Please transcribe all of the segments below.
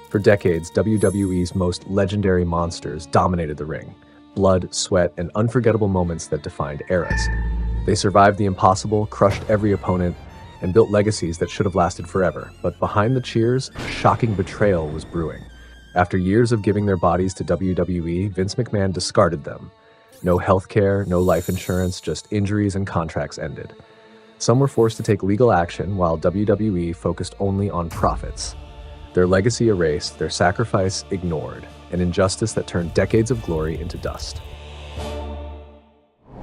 For decades, WWE's most legendary monsters dominated the ring. Blood, sweat, and unforgettable moments that defined eras. They survived the impossible, crushed every opponent, and built legacies that should have lasted forever. But behind the cheers, a shocking betrayal was brewing. After years of giving their bodies to WWE, Vince McMahon discarded them. No healthcare, no life insurance, just injuries and contracts ended. Some were forced to take legal action, while WWE focused only on profits. Their legacy erased, their sacrifice ignored, an injustice that turned decades of glory into dust.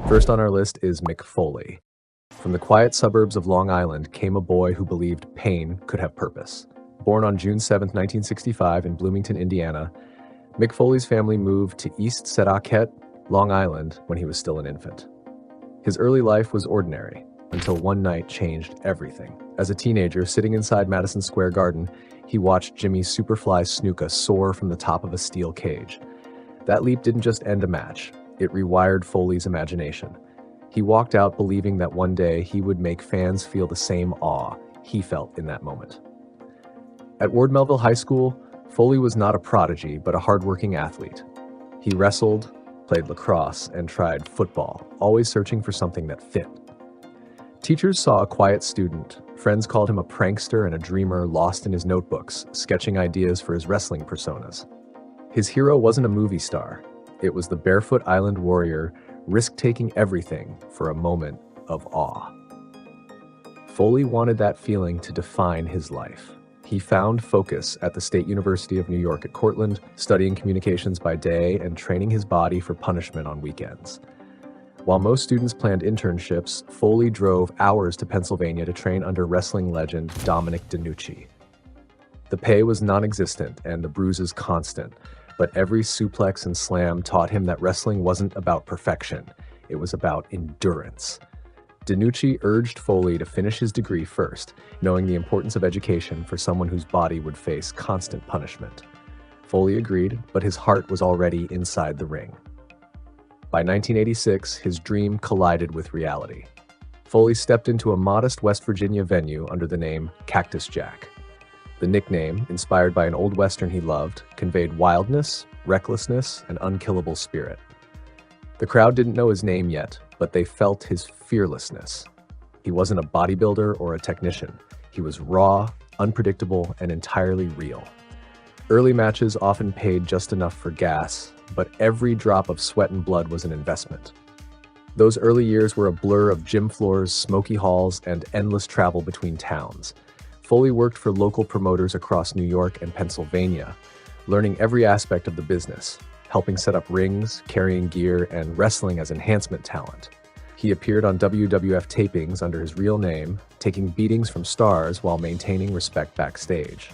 First on our list is Mick Foley. From the quiet suburbs of Long Island came a boy who believed pain could have purpose. Born on June 7, 1965 in Bloomington, Indiana, Mick Foley's family moved to East Setauket, Long Island, when he was still an infant. His early life was ordinary, until one night changed everything. As a teenager, sitting inside Madison Square Garden, he watched Jimmy Superfly Snuka soar from the top of a steel cage. That leap didn't just end a match, it rewired Foley's imagination. He walked out believing that one day he would make fans feel the same awe he felt in that moment. At Ward Melville High School, Foley was not a prodigy, but a hardworking athlete. He wrestled, played lacrosse, and tried football, always searching for something that fit. Teachers saw a quiet student. Friends called him a prankster and a dreamer lost in his notebooks, sketching ideas for his wrestling personas. His hero wasn't a movie star. It was the barefoot island warrior, risk-taking everything for a moment of awe. Foley wanted that feeling to define his life. He found focus at the State University of New York at Cortland, studying communications by day and training his body for punishment on weekends. While most students planned internships, Foley drove hours to Pennsylvania to train under wrestling legend Dominic DeNucci. The pay was non-existent and the bruises constant, but every suplex and slam taught him that wrestling wasn't about perfection, it was about endurance. DeNucci urged Foley to finish his degree first, knowing the importance of education for someone whose body would face constant punishment. Foley agreed, but his heart was already inside the ring. By 1986, his dream collided with reality. Foley stepped into a modest West Virginia venue under the name Cactus Jack. The nickname, inspired by an old western he loved, conveyed wildness, recklessness, and unkillable spirit. The crowd didn't know his name yet, but they felt his fearlessness. He wasn't a bodybuilder or a technician. He was raw, unpredictable, and entirely real. Early matches often paid just enough for gas, but every drop of sweat and blood was an investment. Those early years were a blur of gym floors, smoky halls, and endless travel between towns. Foley worked for local promoters across New York and Pennsylvania, learning every aspect of the business, helping set up rings, carrying gear, and wrestling as enhancement talent. He appeared on WWF tapings under his real name, taking beatings from stars while maintaining respect backstage.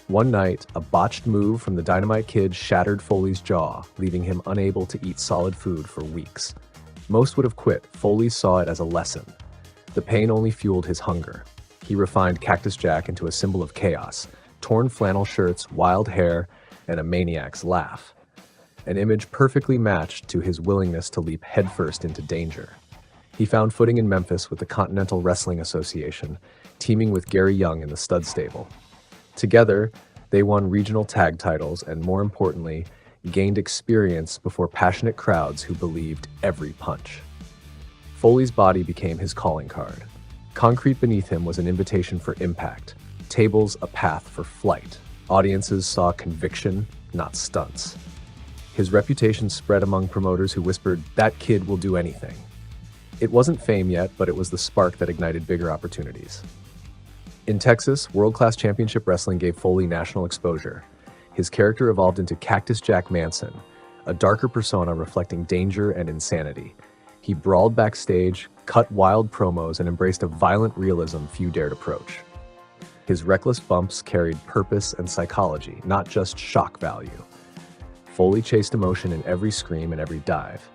One night, a botched move from the Dynamite Kid shattered Foley's jaw, leaving him unable to eat solid food for weeks. Most would have quit. Foley saw it as a lesson. The pain only fueled his hunger. He refined Cactus Jack into a symbol of chaos, torn flannel shirts, wild hair, and a maniac's laugh. An image perfectly matched to his willingness to leap headfirst into danger. He found footing in Memphis with the Continental Wrestling Association, teaming with Gary Young in the stud stable. Together, they won regional tag titles and, more importantly, gained experience before passionate crowds who believed every punch. Foley's body became his calling card. Concrete beneath him was an invitation for impact, tables a path for flight. Audiences saw conviction, not stunts. His reputation spread among promoters who whispered, "That kid will do anything." It wasn't fame yet, but it was the spark that ignited bigger opportunities. In Texas, World Class Championship Wrestling gave Foley national exposure. His character evolved into Cactus Jack Manson, a darker persona reflecting danger and insanity. He brawled backstage, cut wild promos, and embraced a violent realism few dared approach. His reckless bumps carried purpose and psychology, not just shock value. Foley chased emotion in every scream and every dive.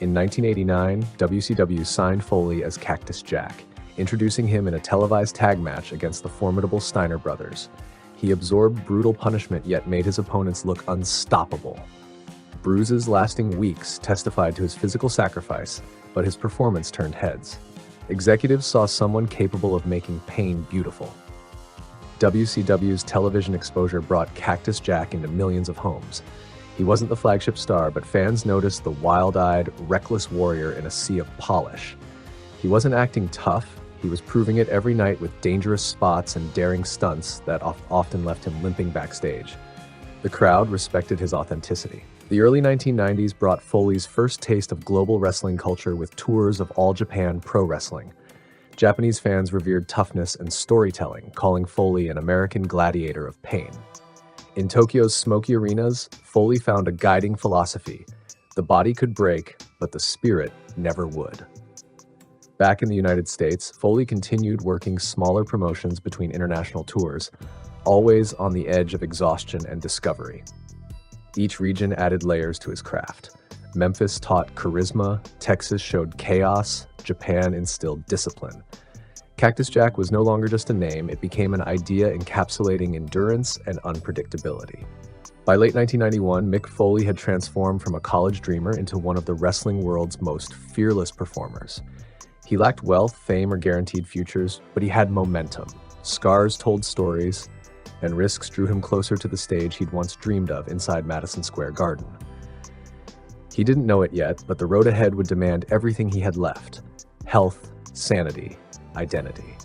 In 1989, WCW signed Foley as Cactus Jack, introducing him in a televised tag match against the formidable Steiner brothers. He absorbed brutal punishment yet made his opponents look unstoppable. Bruises lasting weeks testified to his physical sacrifice, but his performance turned heads. Executives saw someone capable of making pain beautiful. WCW's television exposure brought Cactus Jack into millions of homes. He wasn't the flagship star, but fans noticed the wild-eyed, reckless warrior in a sea of polish. He wasn't acting tough, he was proving it every night with dangerous spots and daring stunts that often left him limping backstage. The crowd respected his authenticity. The early 1990s brought Foley's first taste of global wrestling culture with tours of All Japan Pro Wrestling. Japanese fans revered toughness and storytelling, calling Foley an American gladiator of pain. In Tokyo's smoky arenas, Foley found a guiding philosophy: the body could break, but the spirit never would. Back in the United States, Foley continued working smaller promotions between international tours, always on the edge of exhaustion and discovery. Each region added layers to his craft. Memphis taught charisma, Texas showed chaos, Japan instilled discipline. Cactus Jack was no longer just a name, it became an idea encapsulating endurance and unpredictability. By late 1991, Mick Foley had transformed from a college dreamer into one of the wrestling world's most fearless performers. He lacked wealth, fame, or guaranteed futures, but he had momentum. Scars told stories, and risks drew him closer to the stage he'd once dreamed of inside Madison Square Garden. He didn't know it yet, but the road ahead would demand everything he had left: health, sanity, identity.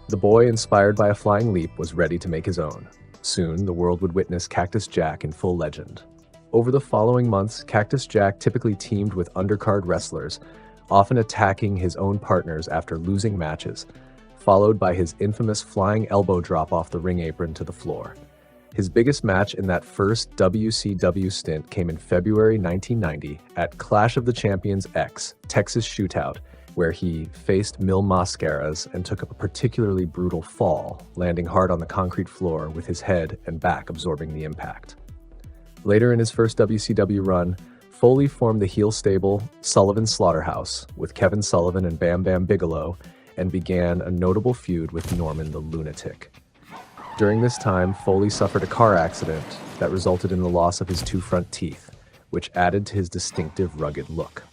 The boy, inspired by a flying leap, was ready to make his own. Soon, the world would witness Cactus Jack in full legend. Over the following months, Cactus Jack typically teamed with undercard wrestlers, often attacking his own partners after losing matches, followed by his infamous flying elbow drop off the ring apron to the floor. His biggest match in that first WCW stint came in February 1990 at Clash of the Champions X, Texas Shootout, where he faced Mil Mascaras and took a particularly brutal fall, landing hard on the concrete floor with his head and back absorbing the impact. Later in his first WCW run, Foley formed the heel stable Sullivan Slaughterhouse with Kevin Sullivan and Bam Bam Bigelow and began a notable feud with Norman the Lunatic. During this time, Foley suffered a car accident that resulted in the loss of his two front teeth, which added to his distinctive rugged look.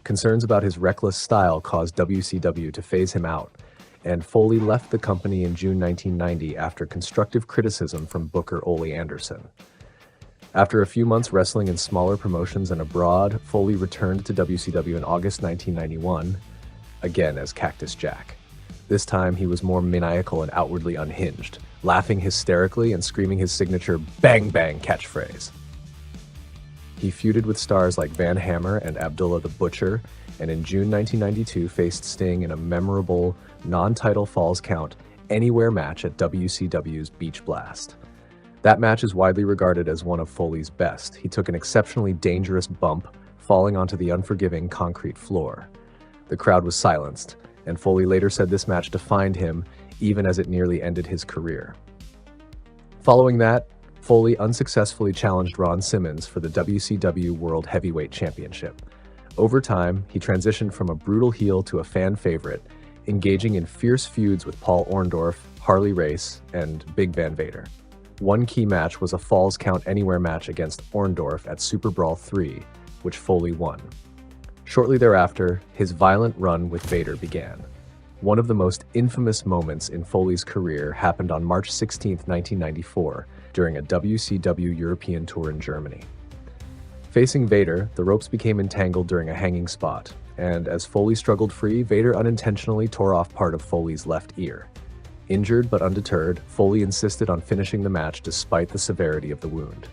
Concerns about his reckless style caused WCW to phase him out, and Foley left the company in June 1990 after constructive criticism from Booker Ole Anderson. After a few months wrestling in smaller promotions and abroad, Foley returned to WCW in August 1991, again as Cactus Jack. This time he was more maniacal and outwardly unhinged, laughing hysterically and screaming his signature "bang bang" catchphrase. He feuded with stars like Van Hammer and Abdullah the Butcher, and in June 1992 faced Sting in a memorable, non-title Falls Count Anywhere match at WCW's Beach Blast. That match is widely regarded as one of Foley's best. He took an exceptionally dangerous bump, falling onto the unforgiving concrete floor. The crowd was silenced, and Foley later said this match defined him, even as it nearly ended his career. Following that, Foley unsuccessfully challenged Ron Simmons for the WCW World Heavyweight Championship. Over time, he transitioned from a brutal heel to a fan favorite, engaging in fierce feuds with Paul Orndorff, Harley Race, and Big Van Vader. One key match was a Falls Count Anywhere match against Orndorff at Super Brawl 3, which Foley won. Shortly thereafter, his violent run with Vader began. One of the most infamous moments in Foley's career happened on March 16, 1994, during a WCW European tour in Germany. Facing Vader, the ropes became entangled during a hanging spot, and as Foley struggled free, Vader unintentionally tore off part of Foley's left ear. Injured but undeterred, Foley insisted on finishing the match despite the severity of the wound.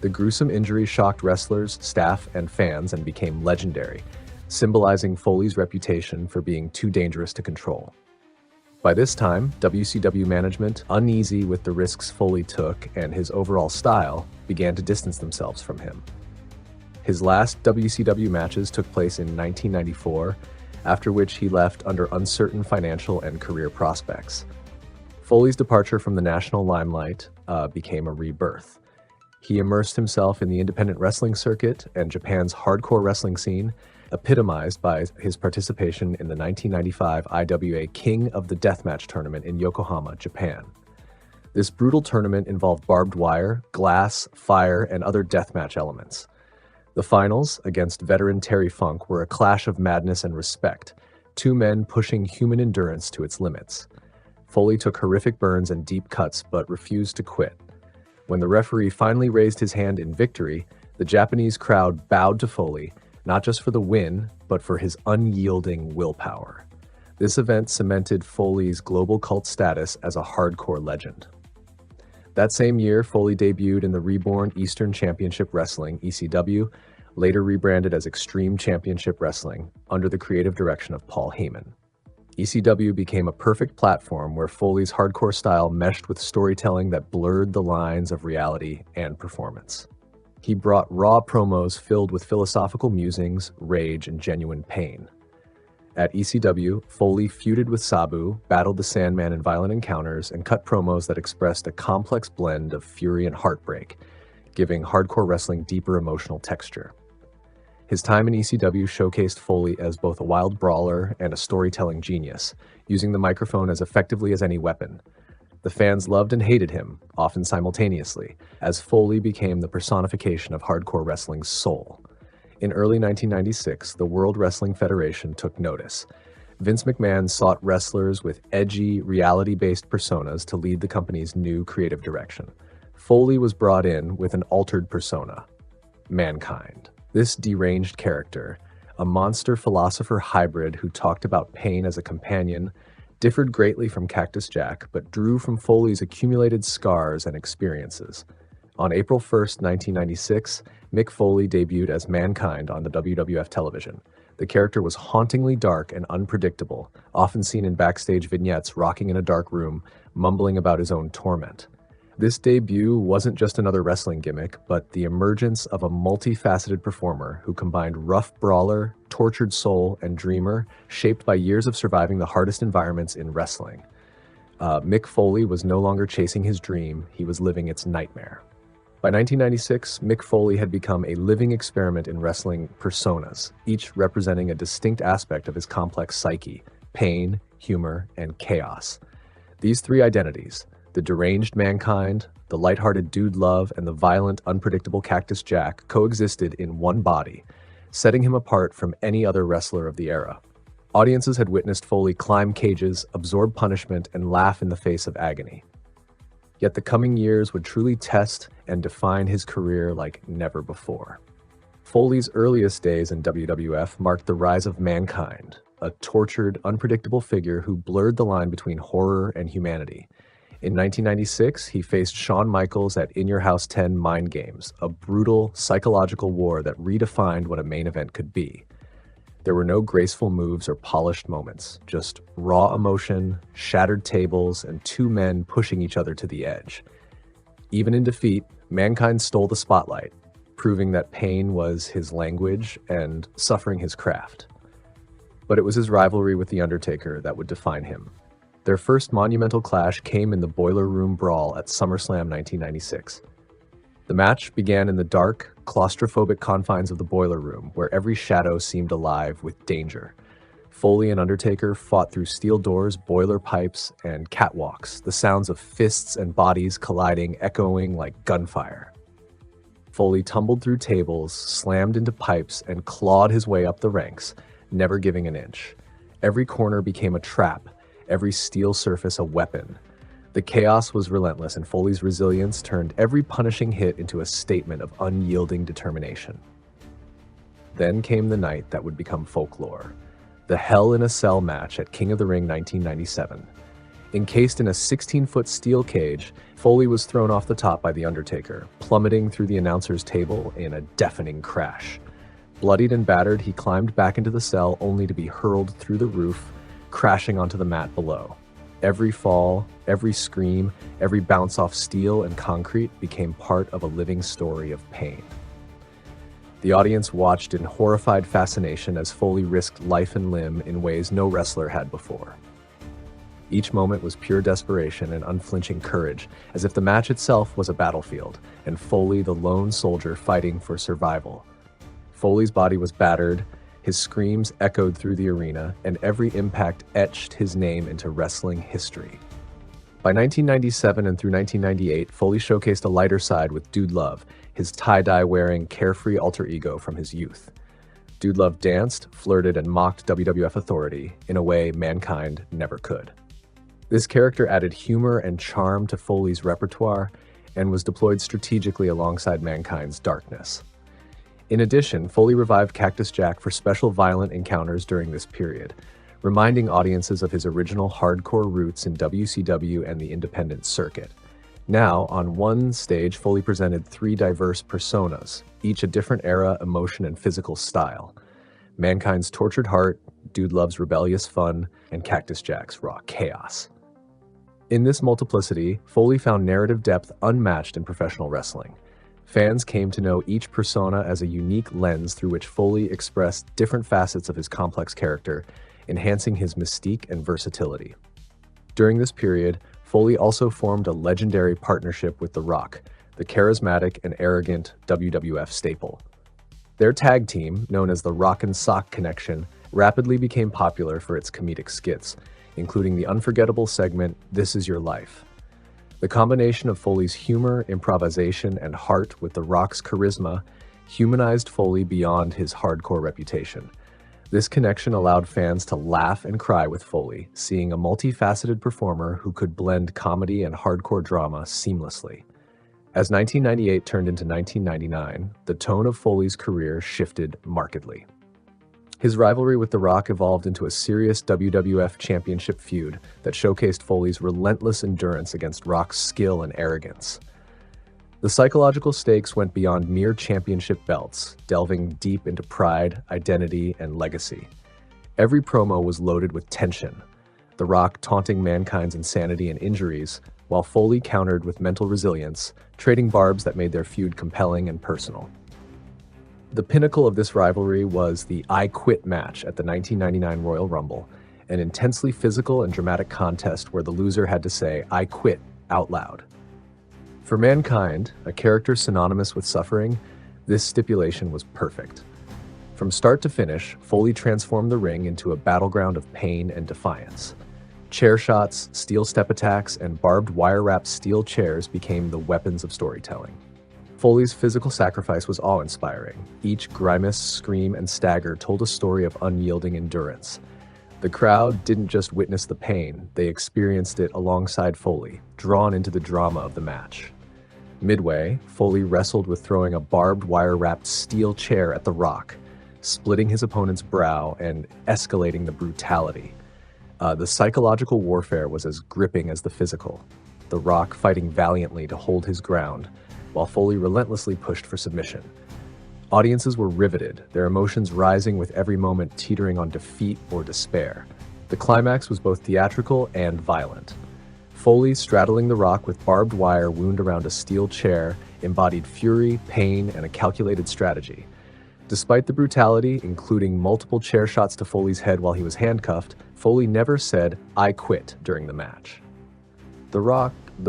The gruesome injury shocked wrestlers, staff, and fans and became legendary, symbolizing Foley's reputation for being too dangerous to control. By this time, WCW management, uneasy with the risks Foley took and his overall style, began to distance themselves from him. His last WCW matches took place in 1994, after which he left under uncertain financial and career prospects. Foley's departure from the national limelight became a rebirth. He immersed himself in the independent wrestling circuit and Japan's hardcore wrestling scene, epitomized by his participation in the 1995 IWA King of the Deathmatch tournament in Yokohama, Japan. This brutal tournament involved barbed wire, glass, fire, and other deathmatch elements. The finals, against veteran Terry Funk, were a clash of madness and respect, two men pushing human endurance to its limits. Foley took horrific burns and deep cuts but refused to quit. When the referee finally raised his hand in victory, the Japanese crowd bowed to Foley, not just for the win, but for his unyielding willpower. This event cemented Foley's global cult status as a hardcore legend. That same year, Foley debuted in the reborn Eastern Championship Wrestling, ECW, later rebranded as Extreme Championship Wrestling, under the creative direction of Paul Heyman. ECW became a perfect platform where Foley's hardcore style meshed with storytelling that blurred the lines of reality and performance. He brought raw promos filled with philosophical musings, rage, and genuine pain. At ECW, Foley feuded with Sabu, battled the Sandman in violent encounters, and cut promos that expressed a complex blend of fury and heartbreak, giving hardcore wrestling deeper emotional texture. His time in ECW showcased Foley as both a wild brawler and a storytelling genius, using the microphone as effectively as any weapon. The fans loved and hated him, often simultaneously, as Foley became the personification of hardcore wrestling's soul. In early 1996, the World Wrestling Federation took notice. Vince McMahon sought wrestlers with edgy, reality-based personas to lead the company's new creative direction. Foley was brought in with an altered persona, Mankind. This deranged character, a monster philosopher hybrid who talked about pain as a companion, differed greatly from Cactus Jack, but drew from Foley's accumulated scars and experiences. On April 1st, 1996, Mick Foley debuted as Mankind on the WWF television. The character was hauntingly dark and unpredictable, often seen in backstage vignettes rocking in a dark room, mumbling about his own torment. This debut wasn't just another wrestling gimmick, but the emergence of a multifaceted performer who combined rough brawler, tortured soul, and dreamer, shaped by years of surviving the hardest environments in wrestling. Mick Foley was no longer chasing his dream, he was living its nightmare. By 1996, Mick Foley had become a living experiment in wrestling personas, each representing a distinct aspect of his complex psyche: pain, humor, and chaos. These three identities, the deranged Mankind, the lighthearted Dude Love, and the violent, unpredictable Cactus Jack, coexisted in one body, setting him apart from any other wrestler of the era. Audiences had witnessed Foley climb cages, absorb punishment, and laugh in the face of agony. Yet the coming years would truly test and define his career like never before. Foley's earliest days in WWF marked the rise of Mankind, a tortured, unpredictable figure who blurred the line between horror and humanity. In 1996, he faced Shawn Michaels at In Your House 10 Mind Games, a brutal, psychological war that redefined what a main event could be. There were no graceful moves or polished moments, just raw emotion, shattered tables, and two men pushing each other to the edge. Even in defeat, Mankind stole the spotlight, proving that pain was his language and suffering his craft. But it was his rivalry with The Undertaker that would define him. Their first monumental clash came in the Boiler Room Brawl at SummerSlam 1996. The match began in the dark, claustrophobic confines of the Boiler Room, where every shadow seemed alive with danger. Foley and Undertaker fought through steel doors, boiler pipes, and catwalks, the sounds of fists and bodies colliding echoing like gunfire. Foley tumbled through tables, slammed into pipes, and clawed his way up the ranks, never giving an inch. Every corner became a trap, every steel surface a weapon. The chaos was relentless, and Foley's resilience turned every punishing hit into a statement of unyielding determination. Then came the night that would become Folklore, the Hell in a Cell match at King of the Ring 1997. Encased in a 16-foot steel cage, Foley was thrown off the top by The Undertaker, plummeting through the announcer's table in a deafening crash. Bloodied and battered, he climbed back into the cell only to be hurled through the roof, crashing onto the mat below. Every fall, every scream, every bounce off steel and concrete became part of a living story of pain. The audience watched in horrified fascination as Foley risked life and limb in ways no wrestler had before. Each moment was pure desperation and unflinching courage, as if the match itself was a battlefield, and Foley the lone soldier fighting for survival. Foley's body was battered, his screams echoed through the arena, and every impact etched his name into wrestling history. By 1997 and through 1998, Foley showcased a lighter side with Dude Love, his tie-dye-wearing, carefree alter ego from his youth. Dude Love danced, flirted, and mocked WWF authority in a way Mankind never could. This character added humor and charm to Foley's repertoire and was deployed strategically alongside Mankind's darkness. In addition, Foley revived Cactus Jack for special violent encounters during this period, reminding audiences of his original hardcore roots in WCW and the independent circuit. Now, on one stage, Foley presented three diverse personas, each a different era, emotion, and physical style: Mankind's tortured heart, Dude Love's rebellious fun, and Cactus Jack's raw chaos. In this multiplicity, Foley found narrative depth unmatched in professional wrestling. Fans came to know each persona as a unique lens through which Foley expressed different facets of his complex character, enhancing his mystique and versatility. During this period, Foley also formed a legendary partnership with The Rock, the charismatic and arrogant WWF staple. Their tag team, known as the Rock and Sock Connection, rapidly became popular for its comedic skits, including the unforgettable segment, This Is Your Life. The combination of Foley's humor, improvisation, and heart with The Rock's charisma humanized Foley beyond his hardcore reputation. This connection allowed fans to laugh and cry with Foley, seeing a multifaceted performer who could blend comedy and hardcore drama seamlessly. As 1998 turned into 1999, the tone of Foley's career shifted markedly. His rivalry with The Rock evolved into a serious WWF Championship feud that showcased Foley's relentless endurance against Rock's skill and arrogance. The psychological stakes went beyond mere championship belts, delving deep into pride, identity, and legacy. Every promo was loaded with tension, The Rock taunting Mankind's insanity and injuries, while Foley countered with mental resilience, trading barbs that made their feud compelling and personal. The pinnacle of this rivalry was the I Quit match at the 1999 Royal Rumble, an intensely physical and dramatic contest where the loser had to say, "I quit," out loud. For Mankind, a character synonymous with suffering, this stipulation was perfect. From start to finish, Foley transformed the ring into a battleground of pain and defiance. Chair shots, steel step attacks, and barbed wire-wrapped steel chairs became the weapons of storytelling. Foley's physical sacrifice was awe-inspiring. Each grimace, scream, and stagger told a story of unyielding endurance. The crowd didn't just witness the pain, they experienced it alongside Foley, drawn into the drama of the match. Midway, Foley wrestled with throwing a barbed wire-wrapped steel chair at The Rock, splitting his opponent's brow and escalating the brutality. The psychological warfare was as gripping as the physical, The Rock fighting valiantly to hold his ground, while Foley relentlessly pushed for submission. Audiences were riveted, their emotions rising with every moment teetering on defeat or despair. The climax was both theatrical and violent. Foley, straddling The Rock with barbed wire wound around a steel chair, embodied fury, pain, and a calculated strategy. Despite the brutality, including multiple chair shots to Foley's head while he was handcuffed, Foley never said, "I quit," during the match. The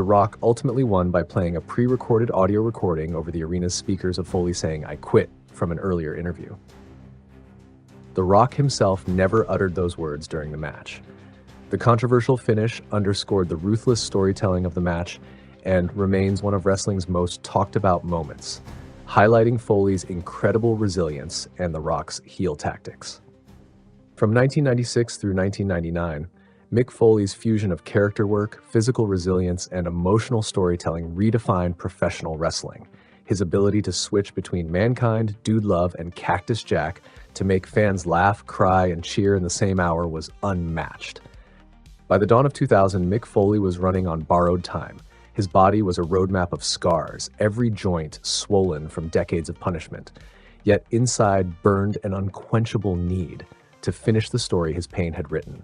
Rock ultimately won by playing a pre-recorded audio recording over the arena's speakers of Foley saying, "I quit," from an earlier interview. The Rock himself never uttered those words during the match. The controversial finish underscored the ruthless storytelling of the match and remains one of wrestling's most talked about moments, highlighting Foley's incredible resilience and The Rock's heel tactics. From 1996 through 1999, Mick Foley's fusion of character work, physical resilience, and emotional storytelling redefined professional wrestling. His ability to switch between Mankind, Dude Love, and Cactus Jack to make fans laugh, cry, and cheer in the same hour was unmatched. By the dawn of 2000, Mick Foley was running on borrowed time. His body was a roadmap of scars, every joint swollen from decades of punishment. Yet inside burned an unquenchable need to finish the story his pain had written.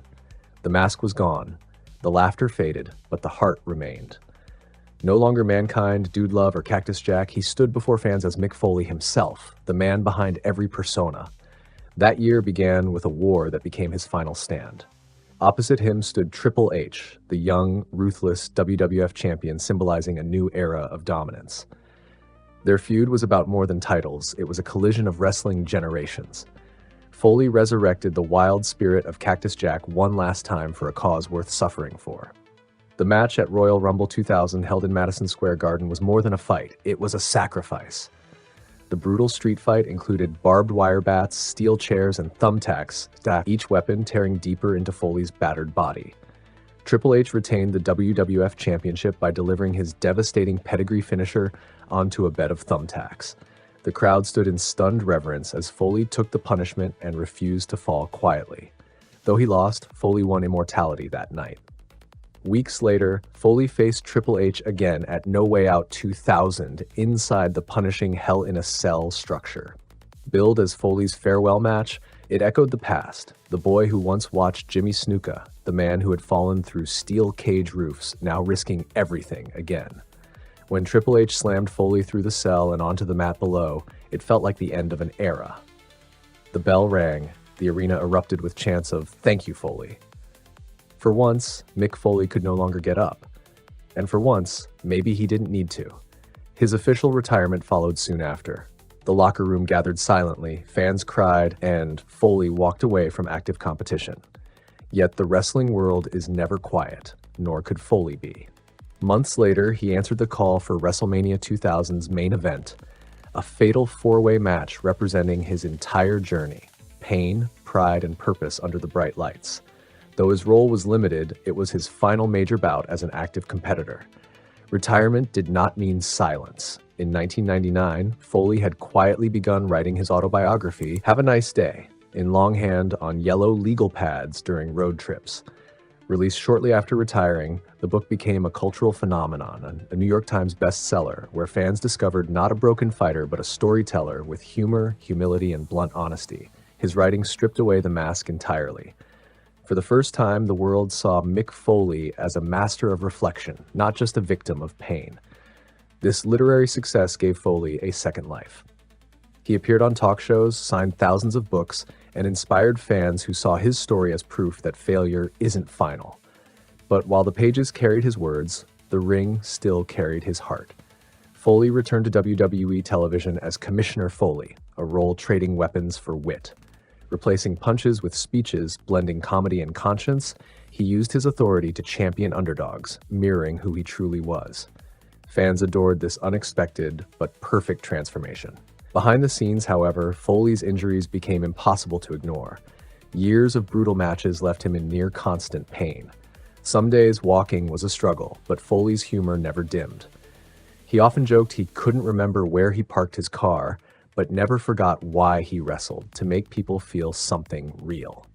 The mask was gone, the laughter faded, but the heart remained. No longer Mankind, Dude Love, or Cactus Jack, he stood before fans as Mick Foley himself, the man behind every persona. That year began with a war that became his final stand. Opposite him stood Triple H, the young, ruthless WWF champion symbolizing a new era of dominance. Their feud was about more than titles, it was a collision of wrestling generations. Foley resurrected the wild spirit of Cactus Jack one last time for a cause worth suffering for. The match at Royal Rumble 2000 held in Madison Square Garden was more than a fight, it was a sacrifice. The brutal street fight included barbed wire bats, steel chairs, and thumbtacks, each weapon tearing deeper into Foley's battered body. Triple H retained the WWF Championship by delivering his devastating pedigree finisher onto a bed of thumbtacks. The crowd stood in stunned reverence as Foley took the punishment and refused to fall quietly. Though he lost, Foley won immortality that night. Weeks later, Foley faced Triple H again at No Way Out 2000 inside the punishing Hell in a Cell structure. Billed as Foley's farewell match, it echoed the past, the boy who once watched Jimmy Snuka, the man who had fallen through steel cage roofs, now risking everything again. When Triple H slammed Foley through the cell and onto the mat below, it felt like the end of an era. The bell rang, the arena erupted with chants of "Thank you, Foley." For once, Mick Foley could no longer get up. And for once, maybe he didn't need to. His official retirement followed soon after. The locker room gathered silently, fans cried, and Foley walked away from active competition. Yet the wrestling world is never quiet, nor could Foley be. Months later, he answered the call for WrestleMania 2000's main event, a fatal four-way match representing his entire journey: pain, pride, and purpose under the bright lights. Though his role was limited, it was his final major bout as an active competitor. Retirement did not mean silence. In 1999, Foley had quietly begun writing his autobiography, Have a Nice Day, in longhand on yellow legal pads during road trips. Released shortly after retiring, the book became a cultural phenomenon, a New York Times bestseller, where fans discovered not a broken fighter but a storyteller with humor, humility, and blunt honesty. His writing stripped away the mask entirely. For the first time, the world saw Mick Foley as a master of reflection, not just a victim of pain. This literary success gave Foley a second life. He appeared on talk shows, signed thousands of books, and inspired fans who saw his story as proof that failure isn't final. But while the pages carried his words, the ring still carried his heart. Foley returned to WWE television as Commissioner Foley, a role trading weapons for wit. Replacing punches with speeches, blending comedy and conscience, he used his authority to champion underdogs, mirroring who he truly was. Fans adored this unexpected but perfect transformation. Behind the scenes, however, Foley's injuries became impossible to ignore. Years of brutal matches left him in near constant pain. Some days walking was a struggle, but Foley's humor never dimmed. He often joked he couldn't remember where he parked his car, but never forgot why he wrestled, to make people feel something real.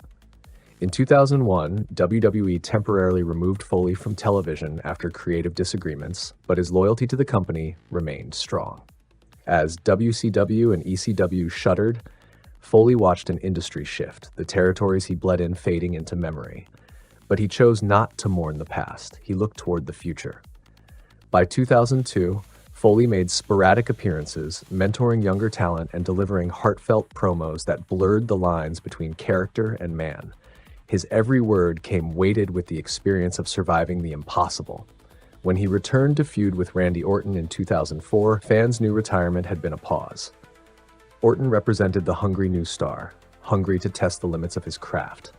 In 2001, WWE temporarily removed Foley from television after creative disagreements, but his loyalty to the company remained strong. As WCW and ECW shuttered, Foley watched an industry shift, the territories he bled in fading into memory. But he chose not to mourn the past. He looked toward the future. By 2002, Foley made sporadic appearances, mentoring younger talent and delivering heartfelt promos that blurred the lines between character and man. His every word came weighted with the experience of surviving the impossible. When he returned to feud with Randy Orton in 2004, fans knew retirement had been a pause. Orton represented the hungry new star, hungry to test the limits of his craft.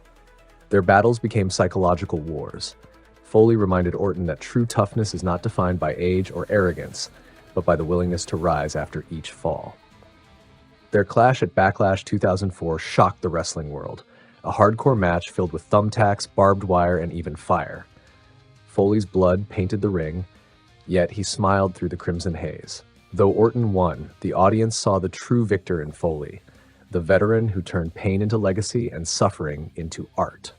Their battles became psychological wars. Foley reminded Orton that true toughness is not defined by age or arrogance, but by the willingness to rise after each fall. Their clash at Backlash 2004 shocked the wrestling world, a hardcore match filled with thumbtacks, barbed wire, and even fire. Foley's blood painted the ring, yet he smiled through the crimson haze. Though Orton won, the audience saw the true victor in Foley, the veteran who turned pain into legacy and suffering into art.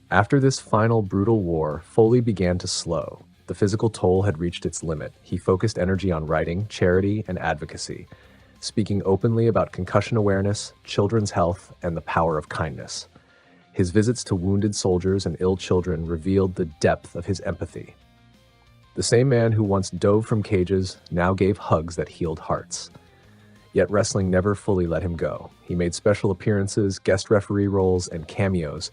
After this final brutal war, Foley began to slow. The physical toll had reached its limit. He focused energy on writing, charity, and advocacy, speaking openly about concussion awareness, children's health, and the power of kindness. His visits to wounded soldiers and ill children revealed the depth of his empathy. The same man who once dove from cages now gave hugs that healed hearts. Yet wrestling never fully let him go. He made special appearances, guest referee roles, and cameos,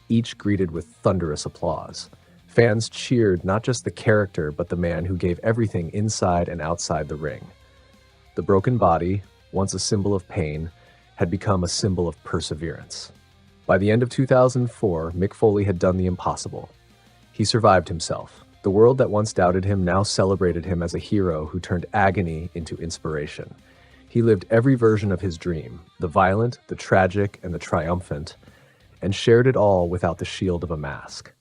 each greeted with thunderous applause. Fans cheered not just the character, but the man who gave everything inside and outside the ring. The broken body, once a symbol of pain, had become a symbol of perseverance. By the end of 2004, Mick Foley had done the impossible. He survived himself. The world that once doubted him now celebrated him as a hero who turned agony into inspiration. He lived every version of his dream, the violent, the tragic, and the triumphant, and shared it all without the shield of a mask.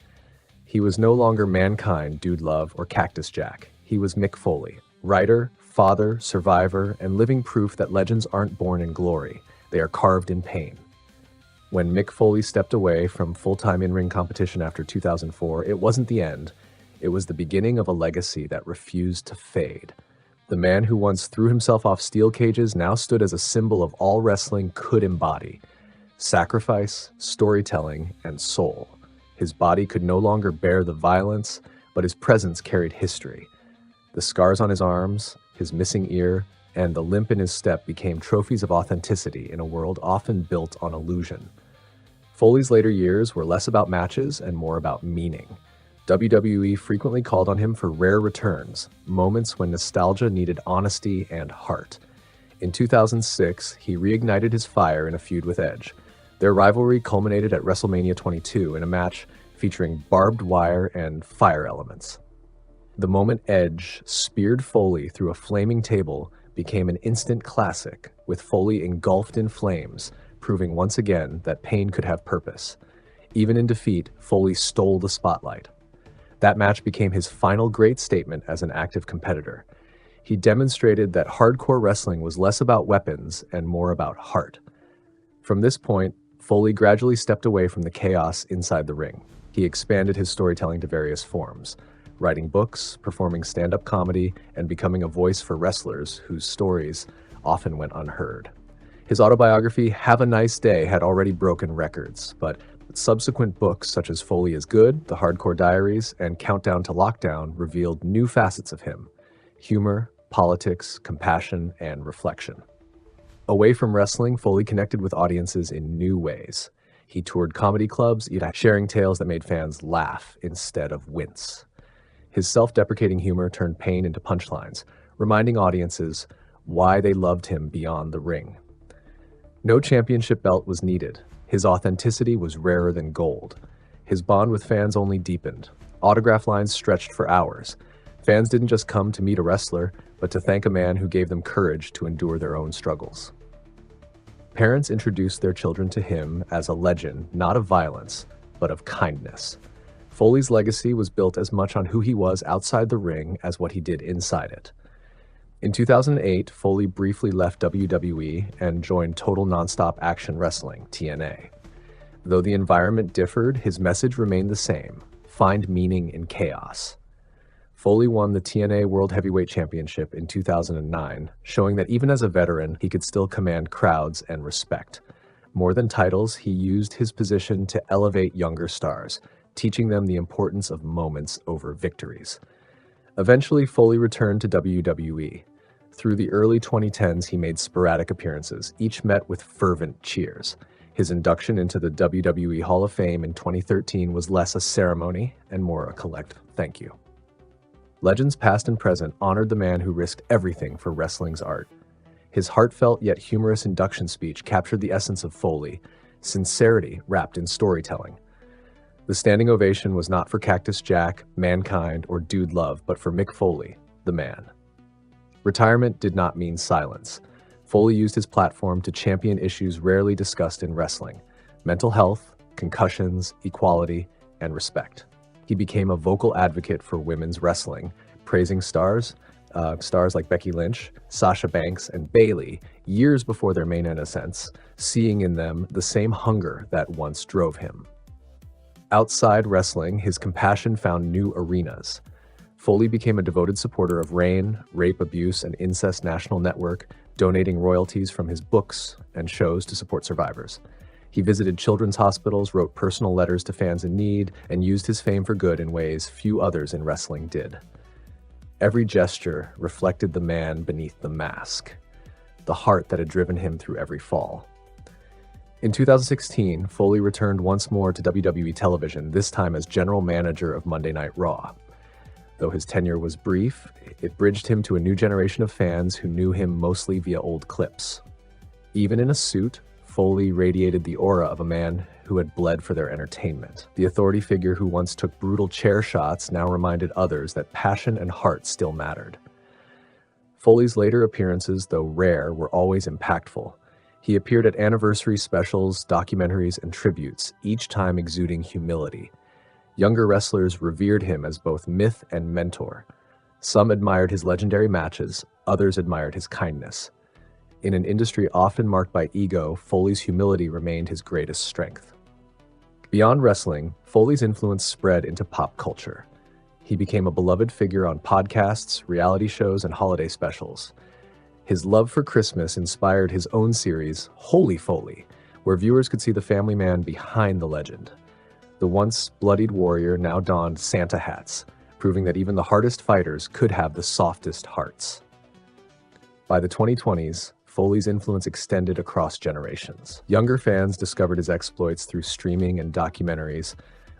He was no longer Mankind, Dude Love, or Cactus Jack. He was Mick Foley, writer, father, survivor, and living proof that legends aren't born in glory. They are carved in pain. When Mick Foley stepped away from full-time in-ring competition after 2004, it wasn't the end. It was the beginning of a legacy that refused to fade. The man who once threw himself off steel cages now stood as a symbol of all wrestling could embody: sacrifice, storytelling, and soul. His body could no longer bear the violence, but his presence carried history. The scars on his arms, his missing ear, and the limp in his step became trophies of authenticity in a world often built on illusion. Foley's later years were less about matches and more about meaning. WWE frequently called on him for rare returns, moments when nostalgia needed honesty and heart. In 2006, he reignited his fire in a feud with Edge. Their rivalry culminated at WrestleMania 22 in a match featuring barbed wire and fire elements. The moment Edge speared Foley through a flaming table became an instant classic, with Foley engulfed in flames, proving once again that pain could have purpose. Even in defeat, Foley stole the spotlight. That match became his final great statement as an active competitor. He demonstrated that hardcore wrestling was less about weapons and more about heart. From this point, Foley gradually stepped away from the chaos inside the ring. He expanded his storytelling to various forms, writing books, performing stand-up comedy, and becoming a voice for wrestlers whose stories often went unheard. His autobiography, Have a Nice Day, had already broken records, but subsequent books such as Foley is Good, The Hardcore Diaries, and Countdown to Lockdown revealed new facets of him: humor, politics, compassion, and reflection. Away from wrestling, Foley connected with audiences in new ways. He toured comedy clubs, sharing tales that made fans laugh instead of wince. His self-deprecating humor turned pain into punchlines, reminding audiences why they loved him beyond the ring. No championship belt was needed. His authenticity was rarer than gold. His bond with fans only deepened. Autograph lines stretched for hours. Fans didn't just come to meet a wrestler, but to thank a man who gave them courage to endure their own struggles. Parents introduced their children to him as a legend, not of violence, but of kindness. Foley's legacy was built as much on who he was outside the ring as what he did inside it. In 2008, Foley briefly left WWE and joined Total Nonstop Action Wrestling, TNA. Though the environment differed, his message remained the same: find meaning in chaos. Foley won the TNA World Heavyweight Championship in 2009, showing that even as a veteran, he could still command crowds and respect. More than titles, he used his position to elevate younger stars, teaching them the importance of moments over victories. Eventually, Foley returned to WWE. Through the early 2010s, he made sporadic appearances, each met with fervent cheers. His induction into the WWE Hall of Fame in 2013 was less a ceremony and more a collective thank you. Legends past and present honored the man who risked everything for wrestling's art. His heartfelt yet humorous induction speech captured the essence of Foley: sincerity wrapped in storytelling. The standing ovation was not for Cactus Jack, Mankind, or Dude Love, but for Mick Foley, the man. Retirement did not mean silence. Foley used his platform to champion issues rarely discussed in wrestling: mental health, concussions, equality, and respect. He became a vocal advocate for women's wrestling, praising stars like Becky Lynch, Sasha Banks, and Bayley years before their main ascents, seeing in them the same hunger that once drove him. Outside wrestling, his compassion found new arenas. Foley became a devoted supporter of RAINN, Rape, Abuse, and Incest National Network, donating royalties from his books and shows to support survivors. He visited children's hospitals, wrote personal letters to fans in need, and used his fame for good in ways few others in wrestling did. Every gesture reflected the man beneath the mask, the heart that had driven him through every fall. In 2016, Foley returned once more to WWE television, this time as general manager of Monday Night Raw. Though his tenure was brief, it bridged him to a new generation of fans who knew him mostly via old clips. Even in a suit, Foley radiated the aura of a man who had bled for their entertainment. The authority figure who once took brutal chair shots now reminded others that passion and heart still mattered. Foley's later appearances, though rare, were always impactful. He appeared at anniversary specials, documentaries, and tributes, each time exuding humility. Younger wrestlers revered him as both myth and mentor. Some admired his legendary matches, others admired his kindness. In an industry often marked by ego, Foley's humility remained his greatest strength. Beyond wrestling, Foley's influence spread into pop culture. He became a beloved figure on podcasts, reality shows, and holiday specials. His love for Christmas inspired his own series, Holy Foley, where viewers could see the family man behind the legend. The once bloodied warrior now donned Santa hats, proving that even the hardest fighters could have the softest hearts. By the 2020s, Foley's influence extended across generations. Younger fans discovered his exploits through streaming and documentaries,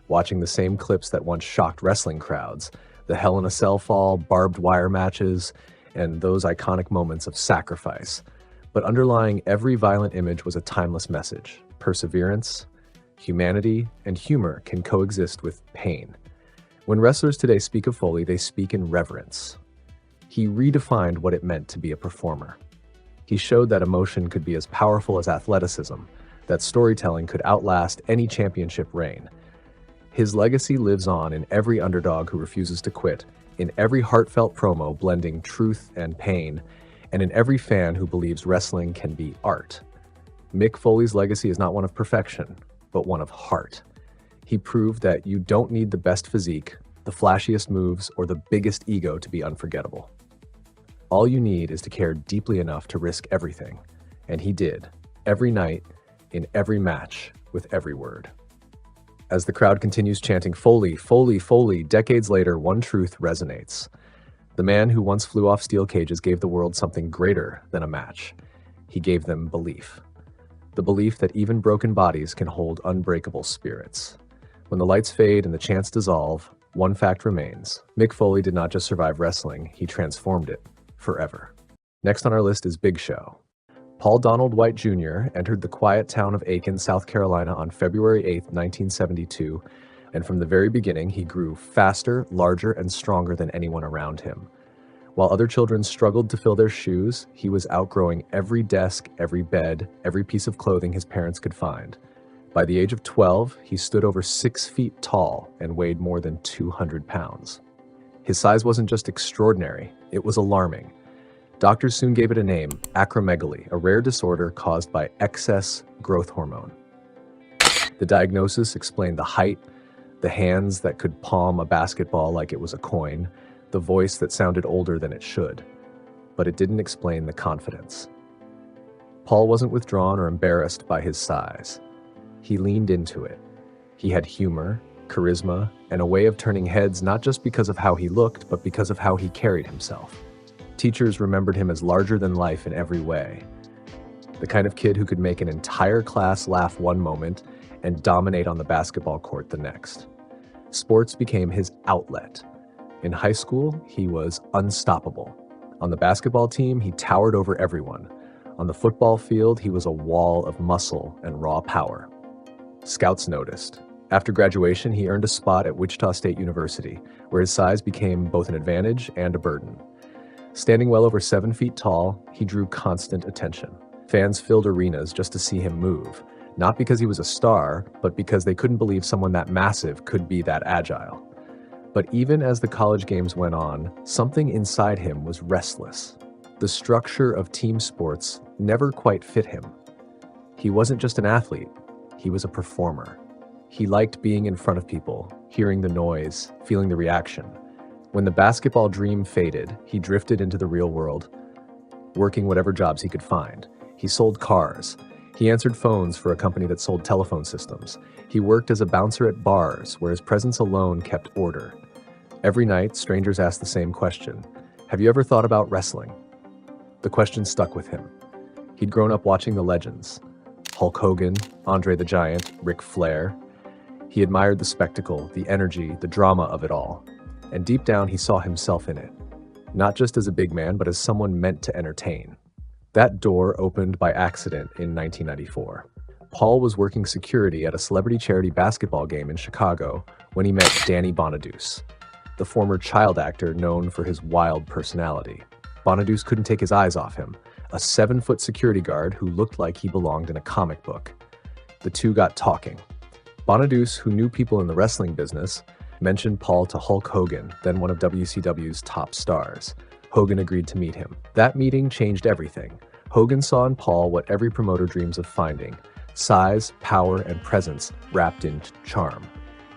watching the same clips that once shocked wrestling crowds, the Hell in a Cell fall, barbed wire matches, and those iconic moments of sacrifice. But underlying every violent image was a timeless message: perseverance, humanity, and humor can coexist with pain. When wrestlers today speak of Foley, they speak in reverence. He redefined what it meant to be a performer. He showed that emotion could be as powerful as athleticism, that storytelling could outlast any championship reign. His legacy lives on in every underdog who refuses to quit, in every heartfelt promo blending truth and pain, and in every fan who believes wrestling can be art. Mick Foley's legacy is not one of perfection, but one of heart. He proved that you don't need the best physique, the flashiest moves, or the biggest ego to be unforgettable. All you need is to care deeply enough to risk everything, and he did, every night, in every match, with every word. As the crowd continues chanting Foley, Foley, Foley, decades later, one truth resonates. The man who once flew off steel cages gave the world something greater than a match. He gave them belief. The belief that even broken bodies can hold unbreakable spirits. When the lights fade and the chants dissolve, one fact remains. Mick Foley did not just survive wrestling, he transformed it forever. Next on our list is Big Show. Paul Donald Wight Jr. entered the quiet town of Aiken, South Carolina on February 8, 1972, and from the very beginning he grew faster, larger, and stronger than anyone around him. While other children struggled to fill their shoes, he was outgrowing every desk, every bed, every piece of clothing his parents could find. By the age of 12, he stood over 6 feet tall and weighed more than 200 pounds. His size wasn't just extraordinary, it was alarming. Doctors soon gave it a name, acromegaly, a rare disorder caused by excess growth hormone. The diagnosis explained the height, the hands that could palm a basketball like it was a coin, the voice that sounded older than it should. But it didn't explain the confidence. Paul wasn't withdrawn or embarrassed by his size. He leaned into it. He had humor, charisma, and a way of turning heads not just because of how he looked, but because of how he carried himself. Teachers remembered him as larger than life in every way. The kind of kid who could make an entire class laugh one moment and dominate on the basketball court the next. Sports became his outlet. In high school, he was unstoppable. On the basketball team, he towered over everyone. On the football field, he was a wall of muscle and raw power. Scouts noticed. After graduation, he earned a spot at Wichita State University, where his size became both an advantage and a burden. Standing well over 7 feet tall, he drew constant attention. Fans filled arenas just to see him move, not because he was a star, but because they couldn't believe someone that massive could be that agile. But even as the college games went on, something inside him was restless. The structure of team sports never quite fit him. He wasn't just an athlete, he was a performer. He liked being in front of people, hearing the noise, feeling the reaction. When the basketball dream faded, he drifted into the real world, working whatever jobs he could find. He sold cars. He answered phones for a company that sold telephone systems. He worked as a bouncer at bars, where his presence alone kept order. Every night, strangers asked the same question: "Have you ever thought about wrestling?" The question stuck with him. He'd grown up watching the legends: Hulk Hogan, Andre the Giant, Ric Flair. He admired the spectacle, the energy, the drama of it all. And deep down, he saw himself in it. Not just as a big man, but as someone meant to entertain. That door opened by accident in 1994. Paul was working security at a celebrity charity basketball game in Chicago when he met Danny Bonaduce, the former child actor known for his wild personality. Bonaduce couldn't take his eyes off him, a 7-foot security guard who looked like he belonged in a comic book. The two got talking. Bonaduce, who knew people in the wrestling business, mentioned Paul to Hulk Hogan, then one of WCW's top stars. Hogan agreed to meet him. That meeting changed everything. Hogan saw in Paul what every promoter dreams of finding: size, power, and presence wrapped in charm.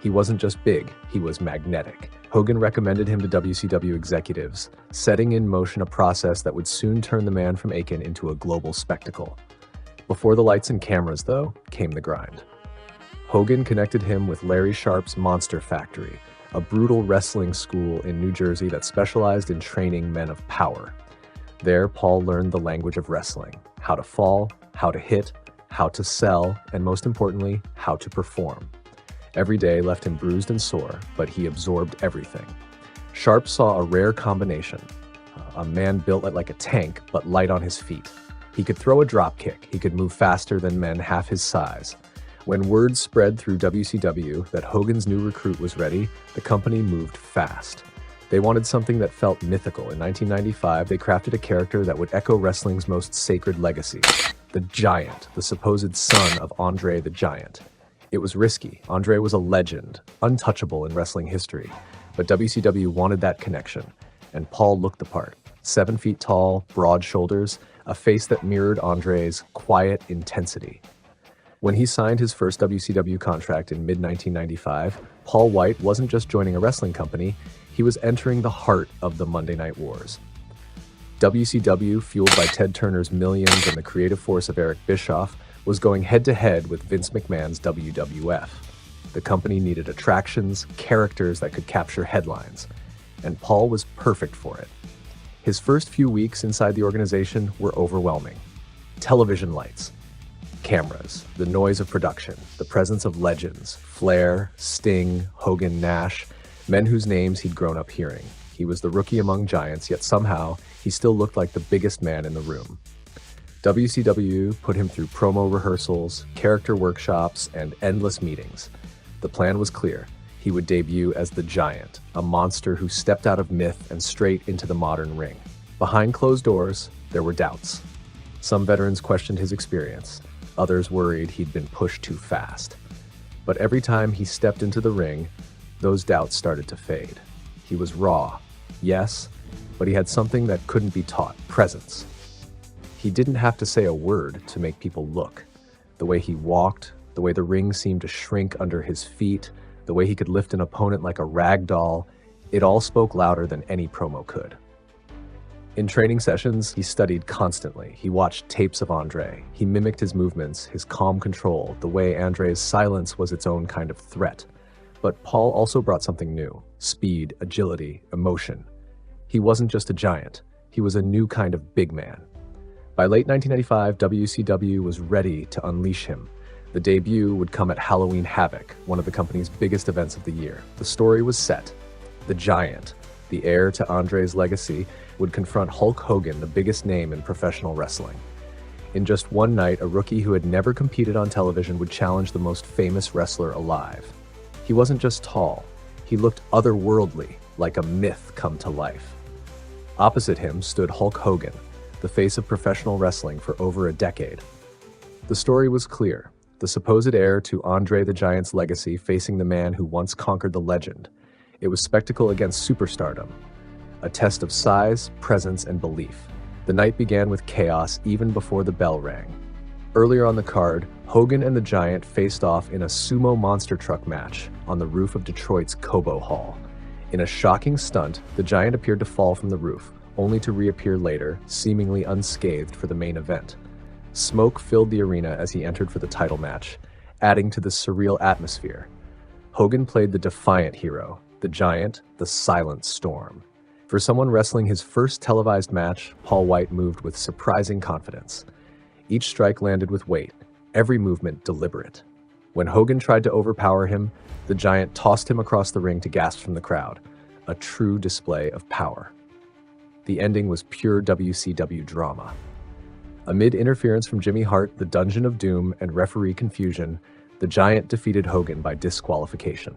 He wasn't just big, he was magnetic. Hogan recommended him to WCW executives, setting in motion a process that would soon turn the man from Aiken into a global spectacle. Before the lights and cameras, though, came the grind. Hogan connected him with Larry Sharp's Monster Factory, a brutal wrestling school in New Jersey that specialized in training men of power. There, Paul learned the language of wrestling: how to fall, how to hit, how to sell, and most importantly, how to perform. Every day left him bruised and sore, but he absorbed everything. Sharp saw a rare combination: a man built like a tank, but light on his feet. He could throw a drop kick, he could move faster than men half his size. When word spread through WCW that Hogan's new recruit was ready, the company moved fast. They wanted something that felt mythical. In 1995, they crafted a character that would echo wrestling's most sacred legacy: the Giant, the supposed son of Andre the Giant. It was risky. Andre was a legend, untouchable in wrestling history. But WCW wanted that connection, and Paul looked the part. 7 feet tall, broad shoulders, a face that mirrored Andre's quiet intensity. When he signed his first WCW contract in mid-1995, Paul Wight wasn't just joining a wrestling company, he was entering the heart of the Monday Night Wars. WCW, fueled by Ted Turner's millions and the creative force of Eric Bischoff, was going head-to-head with Vince McMahon's WWF. The company needed attractions, characters that could capture headlines, and Paul was perfect for it. His first few weeks inside the organization were overwhelming. Television lights, cameras, the noise of production, the presence of legends: Flair, Sting, Hogan, Nash, men whose names he'd grown up hearing. He was the rookie among giants, yet somehow he still looked like the biggest man in the room. WCW put him through promo rehearsals, character workshops, and endless meetings. The plan was clear. He would debut as the Giant, a monster who stepped out of myth and straight into the modern ring. Behind closed doors, there were doubts. Some veterans questioned his experience. Others worried he'd been pushed too fast. But every time he stepped into the ring, those doubts started to fade. He was raw, yes, but he had something that couldn't be taught: presence. He didn't have to say a word to make people look. The way he walked, the way the ring seemed to shrink under his feet, the way he could lift an opponent like a rag doll, it all spoke louder than any promo could. In training sessions, he studied constantly. He watched tapes of Andre. He mimicked his movements, his calm control, the way Andre's silence was its own kind of threat. But Paul also brought something new: speed, agility, emotion. He wasn't just a giant. He was a new kind of big man. By late 1995, WCW was ready to unleash him. The debut would come at Halloween Havoc, one of the company's biggest events of the year. The story was set. The Giant, the heir to Andre's legacy, would confront Hulk Hogan, the biggest name in professional wrestling. In just one night, a rookie who had never competed on television would challenge the most famous wrestler alive. He wasn't just tall. He looked otherworldly, like a myth come to life. Opposite him stood Hulk Hogan, the face of professional wrestling for over a decade. The story was clear: the supposed heir to Andre the Giant's legacy facing the man who once conquered the legend. It was spectacle against superstardom, a test of size, presence, and belief. The night began with chaos even before the bell rang. Earlier on the card, Hogan and the Giant faced off in a sumo monster truck match on the roof of Detroit's Cobo Hall. In a shocking stunt, the Giant appeared to fall from the roof, only to reappear later, seemingly unscathed, for the main event. Smoke filled the arena as he entered for the title match, adding to the surreal atmosphere. Hogan played the defiant hero, the Giant, the silent storm. For someone wrestling his first televised match, Paul Wight moved with surprising confidence. Each strike landed with weight, every movement deliberate. When Hogan tried to overpower him, the Giant tossed him across the ring to gasps from the crowd, a true display of power. The ending was pure WCW drama. Amid interference from Jimmy Hart, the Dungeon of Doom, and referee confusion, the Giant defeated Hogan by disqualification.